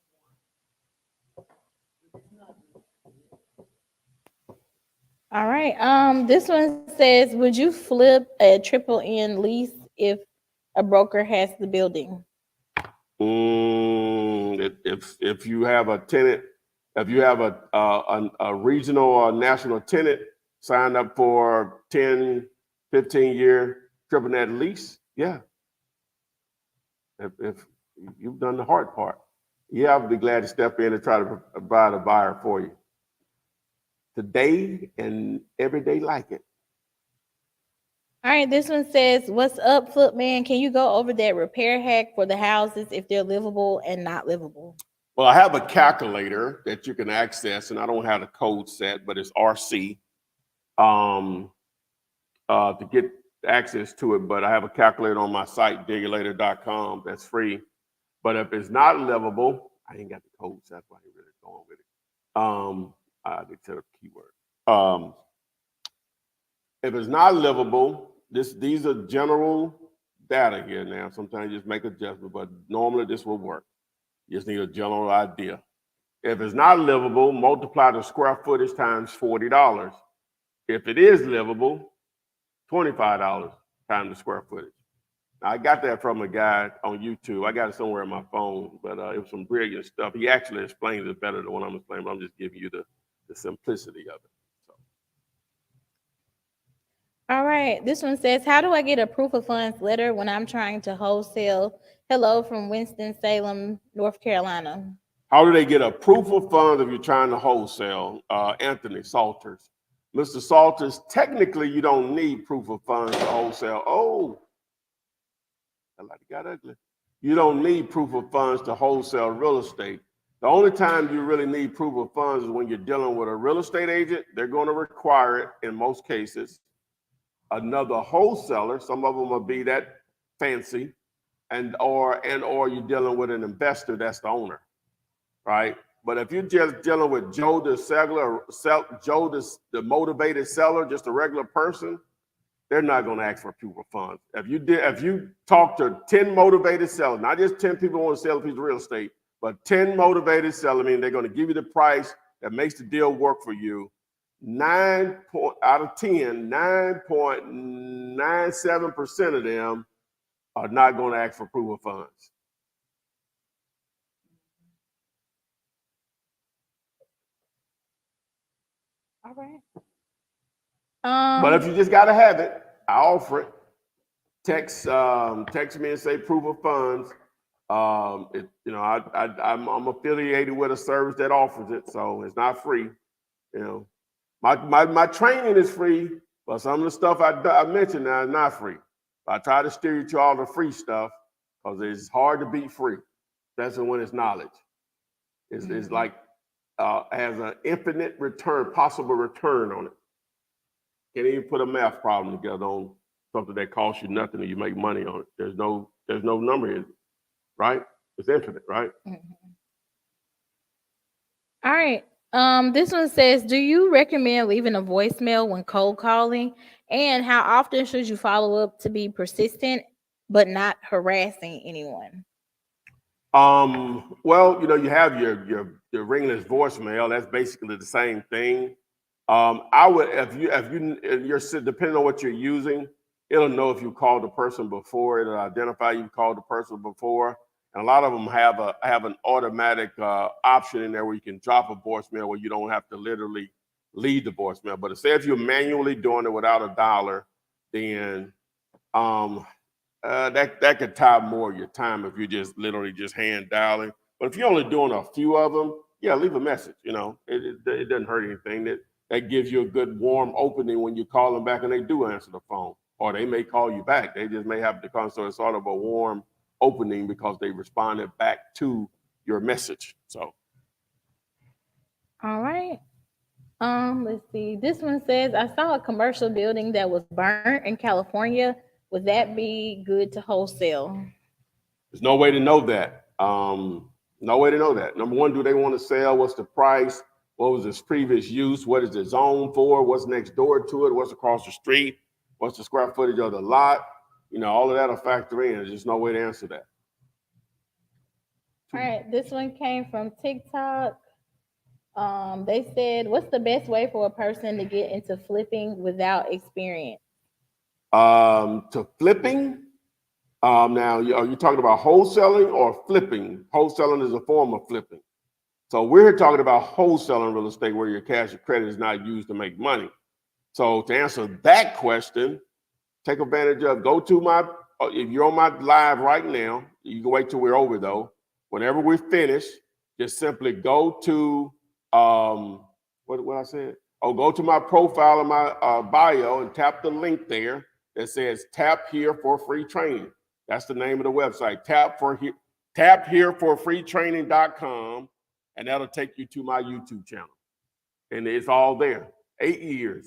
All right. This one says, would you flip a triple N lease if a broker has the building? If you have a tenant, if you have a regional or national tenant signed up for 10, 15-year triple net lease, yeah. If you've done the hard part, yeah, I'll be glad to step in and try to provide a buyer for you. Today and every day like it. All right, this one says, what's up, Footman? Can you go over that repair hack for the houses if they're livable and not livable? Well, I have a calculator that you can access, and I don't have the code set, but it's RC to get access to it. But I have a calculator on my site, digulator.com, that's free. But if it's not livable, I ain't got the code, so that's why I ain't really going with it. I did set up a keyword. If it's not livable, these are general data here now. Sometimes you just make adjustments, but normally this will work. You just need a general idea. If it's not livable, multiply the square footage times $40. If it is livable, $25 times the square footage. I got that from a guy on YouTube. I got it somewhere on my phone, but it was some brilliant stuff. He actually explains it better than what I'm explaining, but I'm just giving you the simplicity of it. So. All right. This one says, how do I get a proof of funds letter when I'm trying to wholesale? Hello from Winston-Salem, North Carolina. How do they get a proof of funds if you're trying to wholesale? Anthony Salters. Mr. Salters, technically you don't need proof of funds to wholesale. Oh, I like it got ugly. You don't need proof of funds to wholesale real estate. The only time you really need proof of funds is when you're dealing with a real estate agent. They're going to require it in most cases. Another wholesaler, some of them will be that fancy, or you're dealing with an investor that's the owner, right? But if you're just dealing with Joe the seller, Joe the motivated seller, just a regular person, they're not going to ask for proof of funds. If you talk to 10 motivated sellers, not just 10 people who want to sell a piece of real estate, but 10 motivated sellers, I mean, they're going to give you the price that makes the deal work for you. 9 out of 10, 9.97% of them are not going to ask for proof of funds. All right. But if you just got to have it, I offer it. Text me and say proof of funds. I'm affiliated with a service that offers it, so it's not free. You know, my training is free, but some of the stuff I mentioned now is not free. I try to steer you to all the free stuff because it's hard to beat free, especially when it's knowledge. It's like has an infinite possible return on it. Can't even put a math problem together on something that costs you nothing and you make money on it. There's no number in it, right? It's infinite, right? Mm-hmm. All right. This one says, do you recommend leaving a voicemail when cold calling? And how often should you follow up to be persistent but not harassing anyone? Well, you have your ringless voicemail. That's basically the same thing. I would, if you're depending on what you're using, it'll know if you called the person before. It'll identify you called the person before. And a lot of them have an automatic option in there where you can drop a voicemail where you don't have to literally leave the voicemail. But say if you're manually doing it without a dollar, then that could tie more of your time if you're just literally just hand dialing. But if you're only doing a few of them, yeah, leave a message. It doesn't hurt anything. That gives you a good warm opening when you call them back and they do answer the phone, or they may call you back. They just may have to come. So it's sort of a warm opening because they responded back to your message. So. All right. Let's see. This one says, I saw a commercial building that was burnt in California. Would that be good to wholesale? There's no way to know that. No way to know that. Number one, do they want to sell? What's the price? What was its previous use? What is the zone for? What's next door to it? What's across the street? What's the square footage of the lot? All of that will factor in. There's just no way to answer that. All right. This one came from TikTok. They said, what's the best way for a person to get into flipping without experience? To flipping? Now, are you talking about wholesaling or flipping? Wholesaling is a form of flipping. So we're talking about wholesaling real estate where your cash or credit is not used to make money. So to answer that question, take advantage of, if you're on my live right now, you can wait till we're over though. Whenever we're finished, just simply go to, what I said? Go to my profile in my bio and tap the link there that says tap here for free training. That's the name of the website, tap here for freetraining.com, and that'll take you to my YouTube channel. And it's all there. 13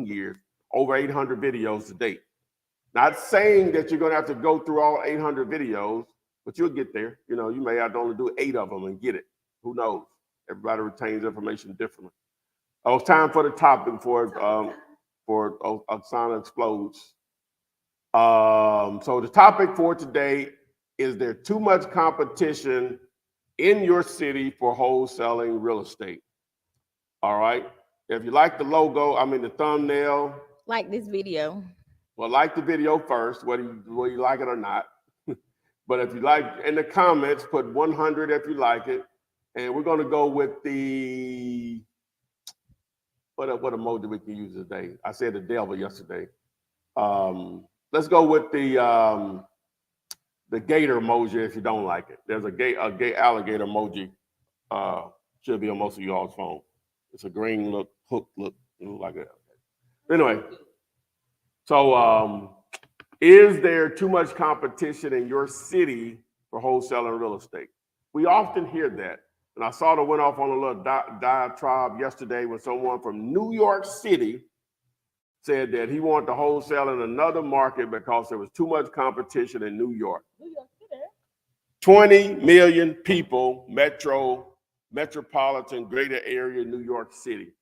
years, over 800 videos to date. Not saying that you're going to have to go through all 800 videos, but you'll get there. You may have to only do 8 of them and get it. Who knows? Everybody retains information differently. Oh, it's time for the topic for Oksana Explodes. So the topic for today is there too much competition in your city for wholesaling real estate? All right. If you like the logo, the thumbnail. Like this video. Well, like the video first, whether you like it or not. But if you like, in the comments, put 100 if you like it. And we're going to go with the, what emoji we can use today? I said the devil yesterday. Let's go with the gator emoji if you don't like it. There's a gay alligator emoji. Should be on most of y'all's phone. It's a green look, hook look, like that. Anyway, so is there too much competition in your city for wholesaling real estate? We often hear that. And I saw that went off on a little diatribe yesterday when someone from New York City said that he wanted to wholesale in another market because there was too much competition in New York. 20 million people, metropolitan greater area, New York City.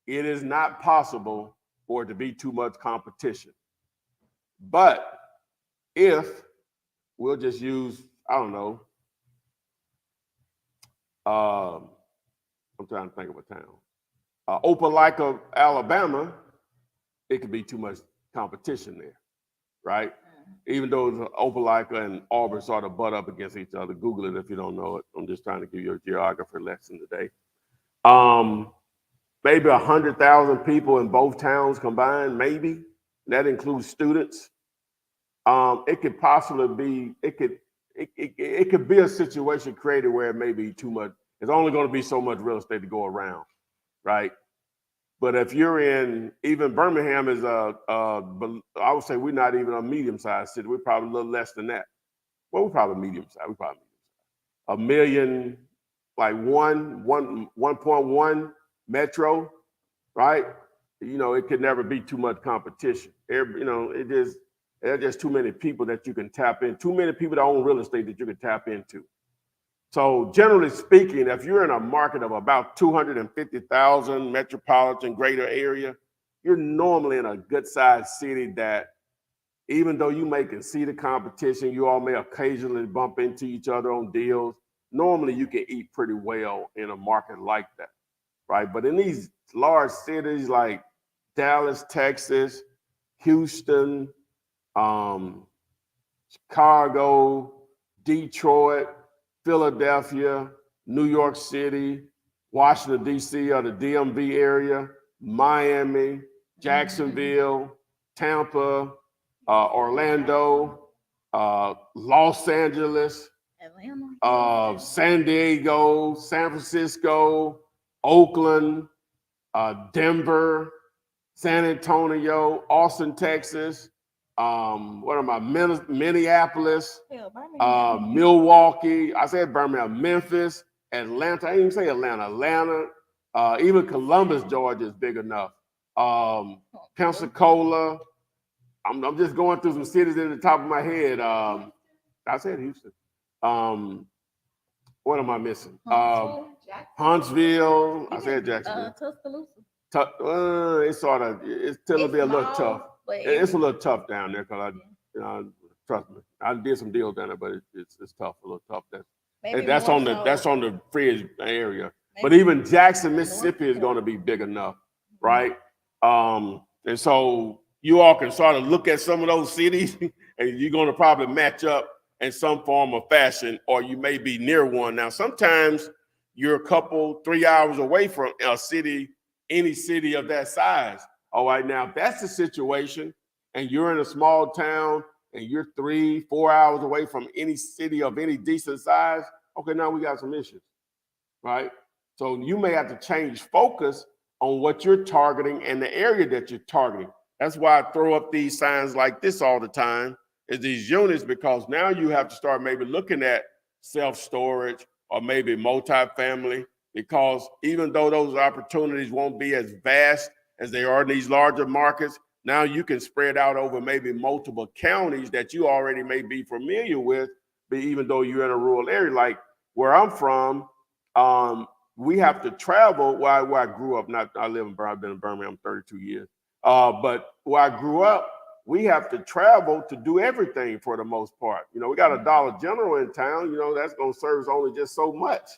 It is not possible for it to be too much competition. But if we'll just use, I don't know, I'm trying to think of a town. Opelika, Alabama, it could be too much competition there, right? Even though Opelika and Auburn sort of butt up against each other. Google it if you don't know it. I'm just trying to give you a geography lesson today. Maybe 100,000 people in both towns combined, maybe. That includes students. It could possibly be, it could be a situation created where it may be too much. It's only going to be so much real estate to go around, right? But if you're in, even Birmingham is I would say we're not even a medium-sized city. We're probably a little less than that. Well, we're probably medium-sized. A million, like 1.1 metro, right? You know, it could never be too much competition. You know, there's just too many people that you can tap in. Too many people that own real estate that you can tap into. So generally speaking, if you're in a market of about 250,000 metropolitan greater area, you're normally in a good sized city that even though you may can see the competition, you all may occasionally bump into each other on deals. Normally you can eat pretty well in a market like that, right? But in these large cities like Dallas, Texas, Houston, Chicago, Detroit, Philadelphia, New York City, Washington, D.C., or the DMV area, Miami, Jacksonville, Tampa, Orlando, Los Angeles, Atlanta, San Diego, San Francisco, Oakland, Denver, San Antonio, Austin, Texas, Minneapolis, Milwaukee, I said Birmingham, Memphis, Atlanta, I didn't even say Atlanta, even Columbus, Georgia is big enough. Pensacola, I'm just going through some cities in the top of my head. I said Houston. What am I missing? Huntsville, I said Jacksonville. Tuscaloosa. It's sort of, it's still a little tough. It's a little tough down there because trust me, I did some deals down there, but it's tough, a little tough. That's on the fringe area. But even Jackson, Mississippi is going to be big enough, right? And so you all can sort of look at some of those cities, and you're going to probably match up in some form or fashion, or you may be near one. Now, sometimes you're a couple, 3 hours away from a city, any city of that size. All right, now if that's the situation and you're in a small town and you're 3, 4 hours away from any city of any decent size, okay, now we got some issues, right? So you may have to change focus on what you're targeting and the area that you're targeting. That's why I throw up these signs like this all the time, is these units, because now you have to start maybe looking at self-storage or maybe multifamily, because even though those opportunities won't be as vast as they are in these larger markets, now you can spread out over maybe multiple counties that you already may be familiar with, but even though you're in a rural area. Like where I'm from, we have to travel. Where I grew up, I've been in Birmingham 32 years, but where I grew up, we have to travel to do everything for the most part. You know, we got a Dollar General in town, you know, that's going to service only just so much,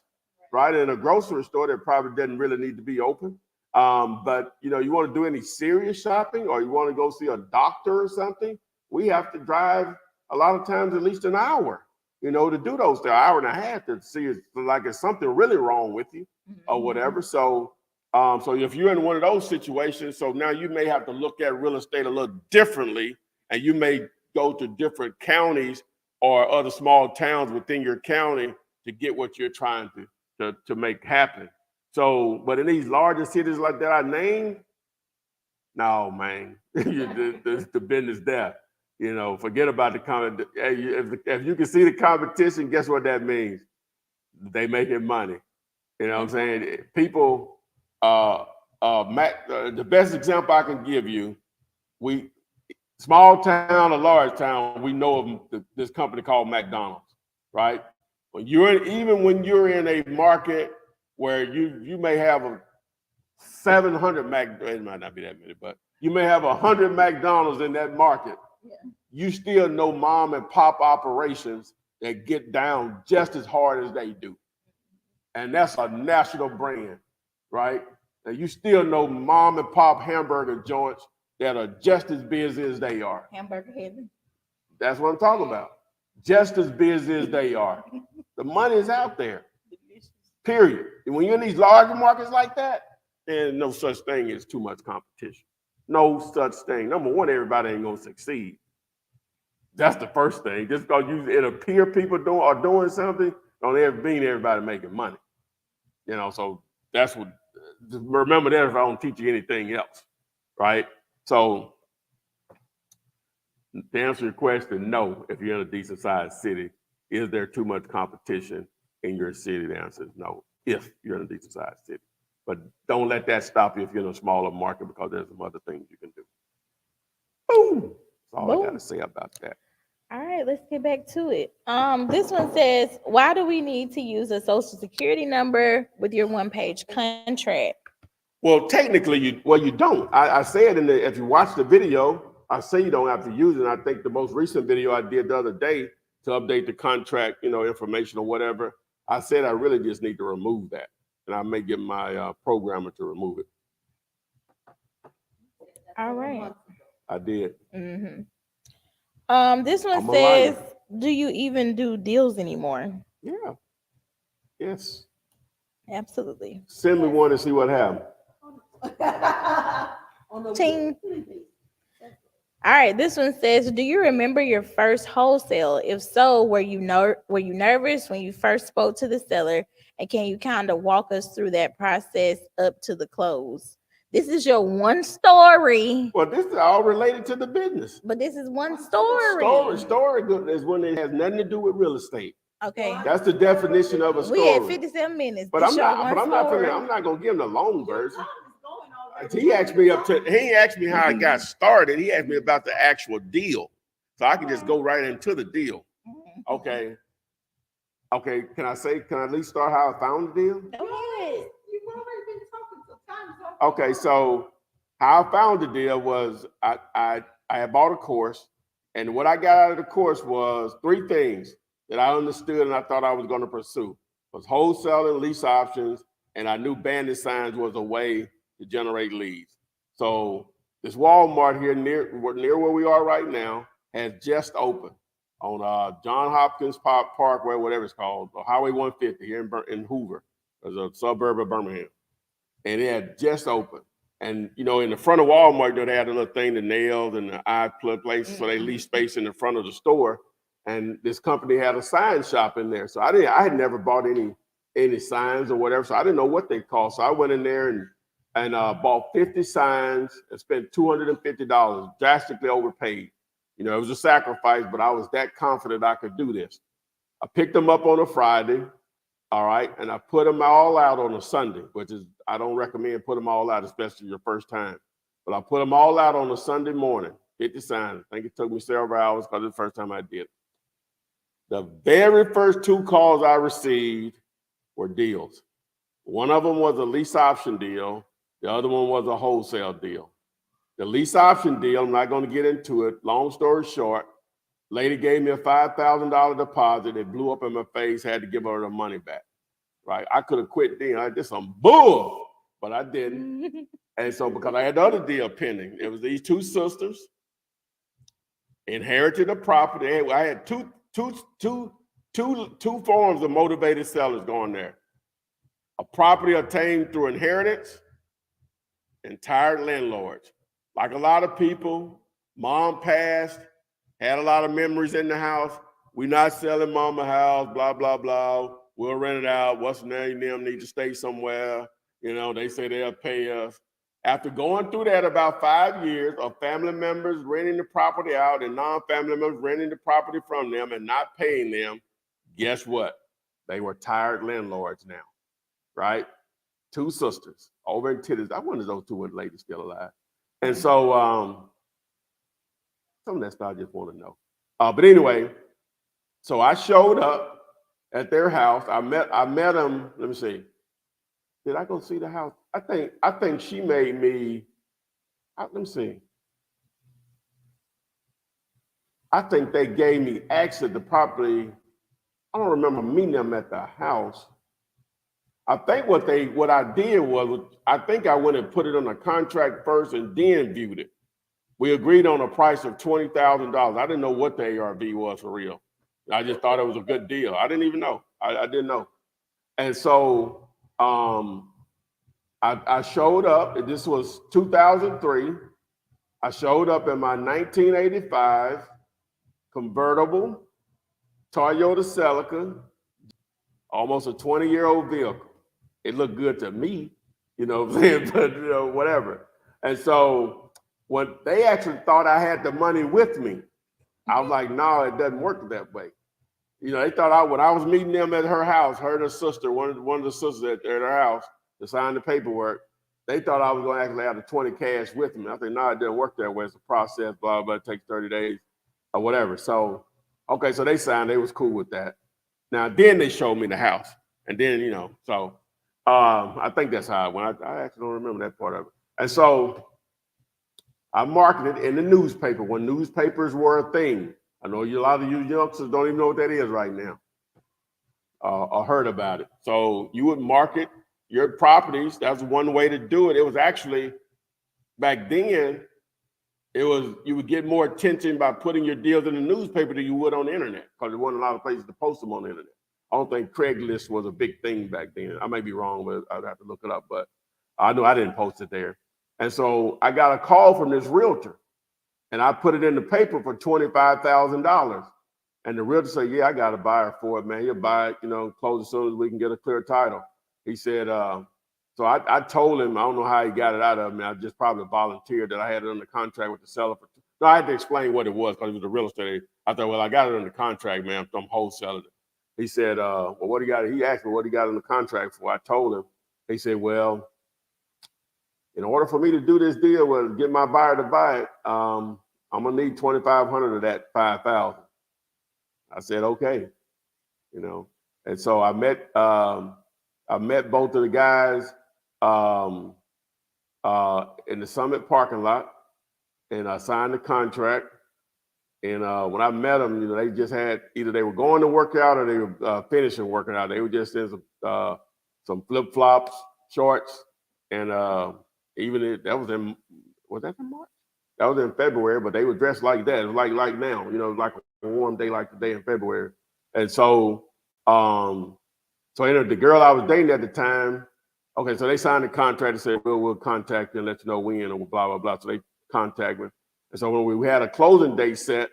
right? In a grocery store that probably doesn't really need to be open. But you want to do any serious shopping or you want to go see a doctor or something, we have to drive a lot of times at least an hour, to do those things, an hour and a half to see if like it's something really wrong with you or whatever. So so if you're in one of those situations, so now you may have to look at real estate a little differently, and you may go to different counties or other small towns within your county to get what you're trying to make happen. So, but in these larger cities like that I named, no, man, the business there. Forget about the comment. Hey, if you can see the competition, guess what that means? They making money. You know what I'm saying? People, the best example I can give you, small town or large town, we know of this company called McDonald's, right? Even when you're in a market where you may have 700 it might not be that many, but you may have 100 McDonald's in that market. Yeah. You still know mom and pop operations that get down just as hard as they do. And that's a national brand, right? And you still know mom and pop hamburger joints that are just as busy as they are. Hamburger heaven. That's what I'm talking about. Just as busy as they are. The money is out there. Period. And when you're in these larger markets like that, there's no such thing as too much competition. No such thing. Number one, everybody ain't gonna succeed. That's the first thing. Just because it appear people are doing something, don't ever mean everybody making money. So that's what. Remember that if I don't teach you anything else, right? So to answer your question, no. If you're in a decent sized city, is there too much competition in your city? The answer is no. If you're in a decent sized city. But don't let that stop you if you're in a smaller market, because there's some other things you can do. Boom. That's all I got to say about that. All right, let's get back to it. This one says, why do we need to use a social security number with your one-page contract? Well, technically, you don't. I said if you watch the video, I say you don't have to use it. And I think the most recent video I did the other day to update the contract, information or whatever, I said I really just need to remove that. And I may get my programmer to remove it. All right. I did. Mm-hmm. This one says, do you even do deals anymore? Yeah. Yes. Absolutely. Send me one and see what happens. Ting. All right, this one says, do you remember your first wholesale? If so, were you nervous when you first spoke to the seller? And can you kind of walk us through that process up to the close? This is your one story. Well, this is all related to the business. But this is one story. Story is when it has nothing to do with real estate. Okay. That's the definition of a story. We had 57 minutes. But I'm not gonna give him the long version. He asked me how I got started. He asked me about the actual deal. So I can just go right into the deal. Okay. Can I at least start how I found the deal? Go ahead. You've already been talking, so time's up. Okay, so how I found the deal was I had bought a course, and what I got out of the course was three things that I understood and I thought I was going to pursue. Was wholesaling, lease options, and I knew bandit signs was a way to generate leads. So this Walmart here near where we are right now has just opened on John Hopkins Parkway, whatever it's called, or Highway 150 here in Hoover, as a suburb of Birmingham. And it had just opened. And, in the front of Walmart, they had a little thing, the nails and the eye place, so they leased space in the front of the store. And this company had a sign shop in there. So I had never bought any signs or whatever, so I didn't know what they cost. So I went in there and bought 50 signs and spent $250, drastically overpaid. It was a sacrifice, but I was that confident I could do this. I picked them up on a Friday, all right, and I put them all out on a Sunday, which is, I don't recommend put them all out, especially your first time. But I put them all out on a Sunday morning, 50 signs. I think it took me several hours because it's the first time I did it. The very first two calls I received were deals. One of them was a lease option deal. The other one was a wholesale deal. The lease option deal, I'm not going to get into it. Long story short, lady gave me a $5,000 deposit. It blew up in my face, had to give her the money back. Right? I could have quit then. I did some bull. but I didn't. And so because I had the other deal pending, it was these two sisters inherited a property. I had two forms of motivated sellers going there. A property obtained through inheritance and tired landlords. Like a lot of people, mom passed, had a lot of memories in the house. We not selling mama house, blah, blah, blah. We'll rent it out. What's the name? Them need to stay somewhere. You know, they say they'll pay us. After going through that about 5 years of family members renting the property out and non-family members renting the property from them and not paying them, guess what? They were tired landlords now, right? Two sisters over in Titties. I wonder if those two ladies still alive. And so some of that stuff I just want to know. But anyway, so I showed up at their house. I met them. Let me see. Did I go see the house? I think she made me. Let me see. I think they gave me access to the property. I don't remember meeting them at the house. I think what I did was I think I went and put it on a contract first and then viewed it. We agreed on a price of $20,000. I didn't know what the ARV was for real. I just thought it was a good deal. I didn't even know. I didn't know. And so I showed up. This was 2003. I showed up in my 1985 convertible Toyota Celica, almost a 20-year-old vehicle. It looked good to me, you know what I'm saying? But you know, whatever. And so when they actually thought I had the money with me, I was like, no, it doesn't work that way. You know, they thought when I was meeting them at her house, her and her sister, one of the sisters at her house to sign the paperwork, they thought I was going to actually have the 20 cash with me. I said, no, it didn't work that way. It's a process, blah, blah, it takes 30 days or whatever. So, okay, so they signed, they was cool with that. Now, then they showed me the house. And then, you know, so I think that's how it went. I actually don't remember that part of it. And so I marketed in the newspaper when newspapers were a thing. I know a lot of you youngsters don't even know what that is right now or heard about it. So you would market your properties. That's one way to do it. It was actually, back then, you would get more attention by putting your deals in the newspaper than you would on the internet because there wasn't a lot of places to post them on the internet. I don't think Craigslist was a big thing back then. I may be wrong, but I'd have to look it up. But I know I didn't post it there. And so I got a call from this realtor, and I put it in the paper for $25,000. And the realtor said, yeah, I got a buyer for it, man. He'll buy it, you know, close as soon as we can get a clear title. He said, so I told him, I don't know how he got it out of me. I just probably volunteered that I had it under contract with the seller. No, I had to explain what it was because it was a real estate. I thought, well, I got it under contract, man. I'm wholesaling it. He said, well, what do you got? He asked me what he got in the contract for. I told him. He said, well, in order for me to do this deal with get my buyer to buy it, I'm gonna need 2,500 of that 5,000. I said, okay, you know. And so I met both of the guys in the Summit parking lot, and I signed the contract. And when I met them, you know, they just had either they were going to work out or they were finishing working out. They were just in some flip flops, shorts, and that was in March? That was in February, but they were dressed like that. It was like now, you know, like a warm day like today in February. And so, the girl I was dating at the time, okay, so they signed the contract and said, we'll contact you and let you know when and blah, blah, blah. So they contacted me. And so when we had a closing date set,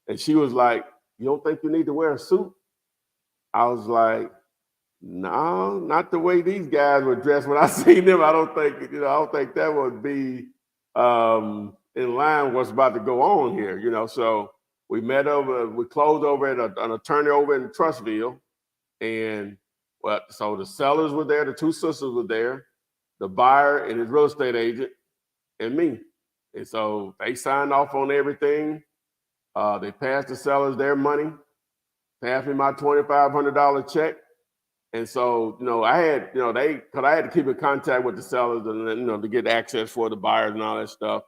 and she was like, you don't think you need to wear a suit? I was like, no, not the way these guys were dressed when I seen them. I don't think that would be in line with what's about to go on here, you know. So we closed over at an attorney over in Trustville. And so the sellers were there, the two sisters were there, the buyer and his real estate agent, and me. And so they signed off on everything. They passed the sellers their money, passed me my $2,500 check. And so, you know, I had to keep in contact with the sellers and, you know, to get access for the buyers and all that stuff.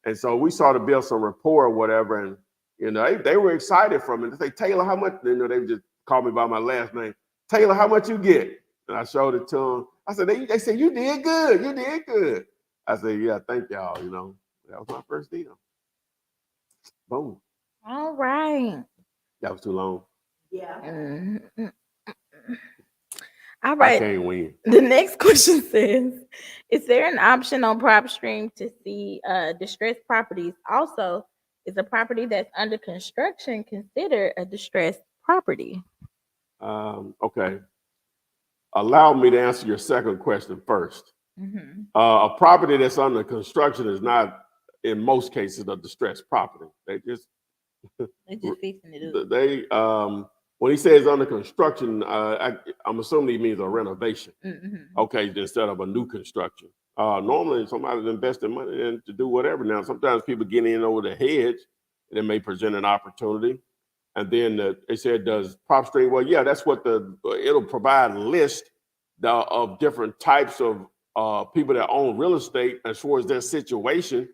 And so we started to build some rapport or whatever. And, you know, they were excited from it. They say, Taylor, how much? You know, they would just call me by my last name. Taylor, how much you get? And I showed it to them. I said, they said, you did good. You did good. I said, yeah, thank y'all. You know, that was my first deal. Boom. All right. That was too long. Yeah. Mhm. All I right. can't win. The next question says, is there an option on PropStream to see distressed properties? Also, is a property that's under construction considered a distressed property? Okay. Allow me to answer your second question first. Mhm. A property that's under construction is not, in most cases, a distressed property. They just fixing it up. they when he says under construction, I'm assuming he means a renovation. Mhm. Okay, instead of a new construction. Normally, somebody's investing money in to do whatever. Now, sometimes people get in over the hedge, and it may present an opportunity. And then they said, does PropStream? Well, yeah, that's what it'll provide a list of different types of people that own real estate as far as their situation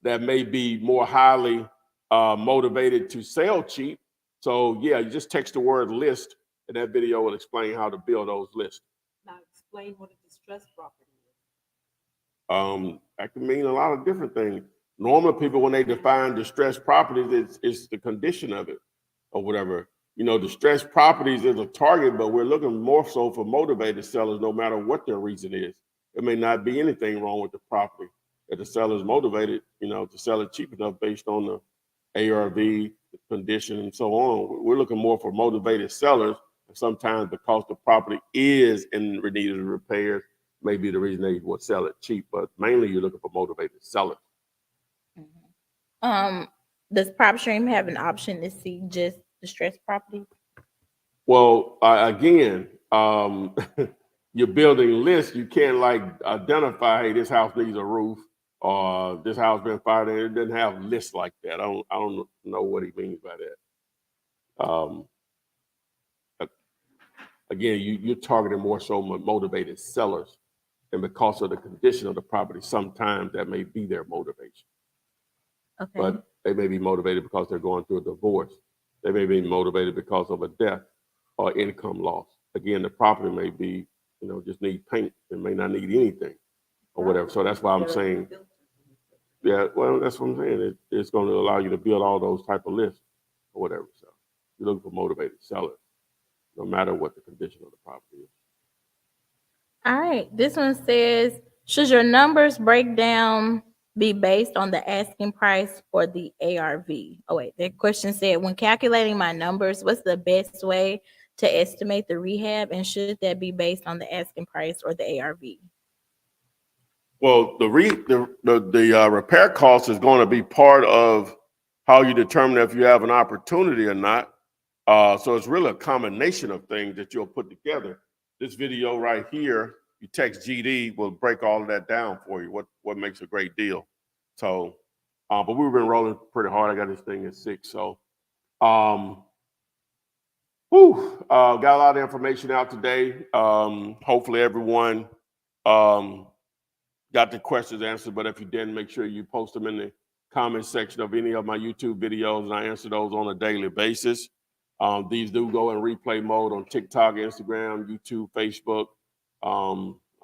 that may be more highly motivated to sell cheap. So yeah, you just text the word list, and that video will explain how to build those lists. Now explain what a distressed property That can mean a lot of different things. Normal people, when they define distressed properties, it's the condition of it or whatever. You know, distressed properties is a target, but we're looking more so for motivated sellers, no matter what their reason is. There may not be anything wrong with the property that the seller is motivated, you know, to sell it cheap enough based on the ARV, the condition, and so on. We're looking more for motivated sellers. And sometimes because the property is in need of repairs, may be the reason they would sell it cheap, but mainly you're looking for motivated sellers. Does PropStream have an option to see just distressed properties? Well, again, you're building lists. You can't like identify, hey, this house needs a roof, or this house been fired. It doesn't have lists like that. I don't know what he means by that. Again, you're targeting more so motivated sellers, and because of the condition of the property, sometimes that may be their motivation. Okay. But they may be motivated because they're going through a divorce. They may be motivated because of a death or income loss. Again, the property may be, you know, just need paint. It may not need anything or whatever. So that's why I'm saying, yeah, well, that's what I'm saying. It's going to allow you to build all those type of lists or whatever. So you're looking for motivated sellers, no matter what the condition of the property is. All right. This one says, should your numbers breakdown be based on the asking price for the ARV? Oh, wait. The question said, when calculating my numbers, what's the best way to estimate the rehab? And should that be based on the asking price or the ARV? Well, the repair cost is going to be part of how you determine if you have an opportunity or not. So it's really a combination of things that you'll put together. This video right here, you text GD, will break all of that down for you. What makes a great deal? So, but we've been rolling pretty hard. I got this thing at 6. So, got a lot of information out today. Hopefully everyone got the questions answered, but if you didn't, make sure you post them in the comment section of any of my YouTube videos, and I answer those on a daily basis. These do go in replay mode on TikTok, Instagram, YouTube, Facebook. I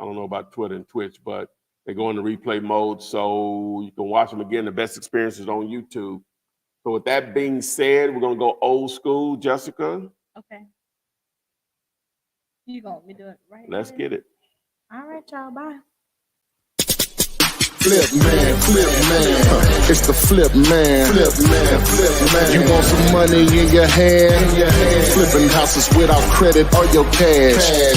don't know about Twitter and Twitch, but they go into replay mode, so you can watch them again. The best experiences on YouTube. So with that being said, we're gonna go old school, Jessica. Okay. You gonna be doing it right? Let's get it. All right, y'all. Bye. Flip man, it's the flip man. You want some money in your hand? Flipping houses without credit or your cash.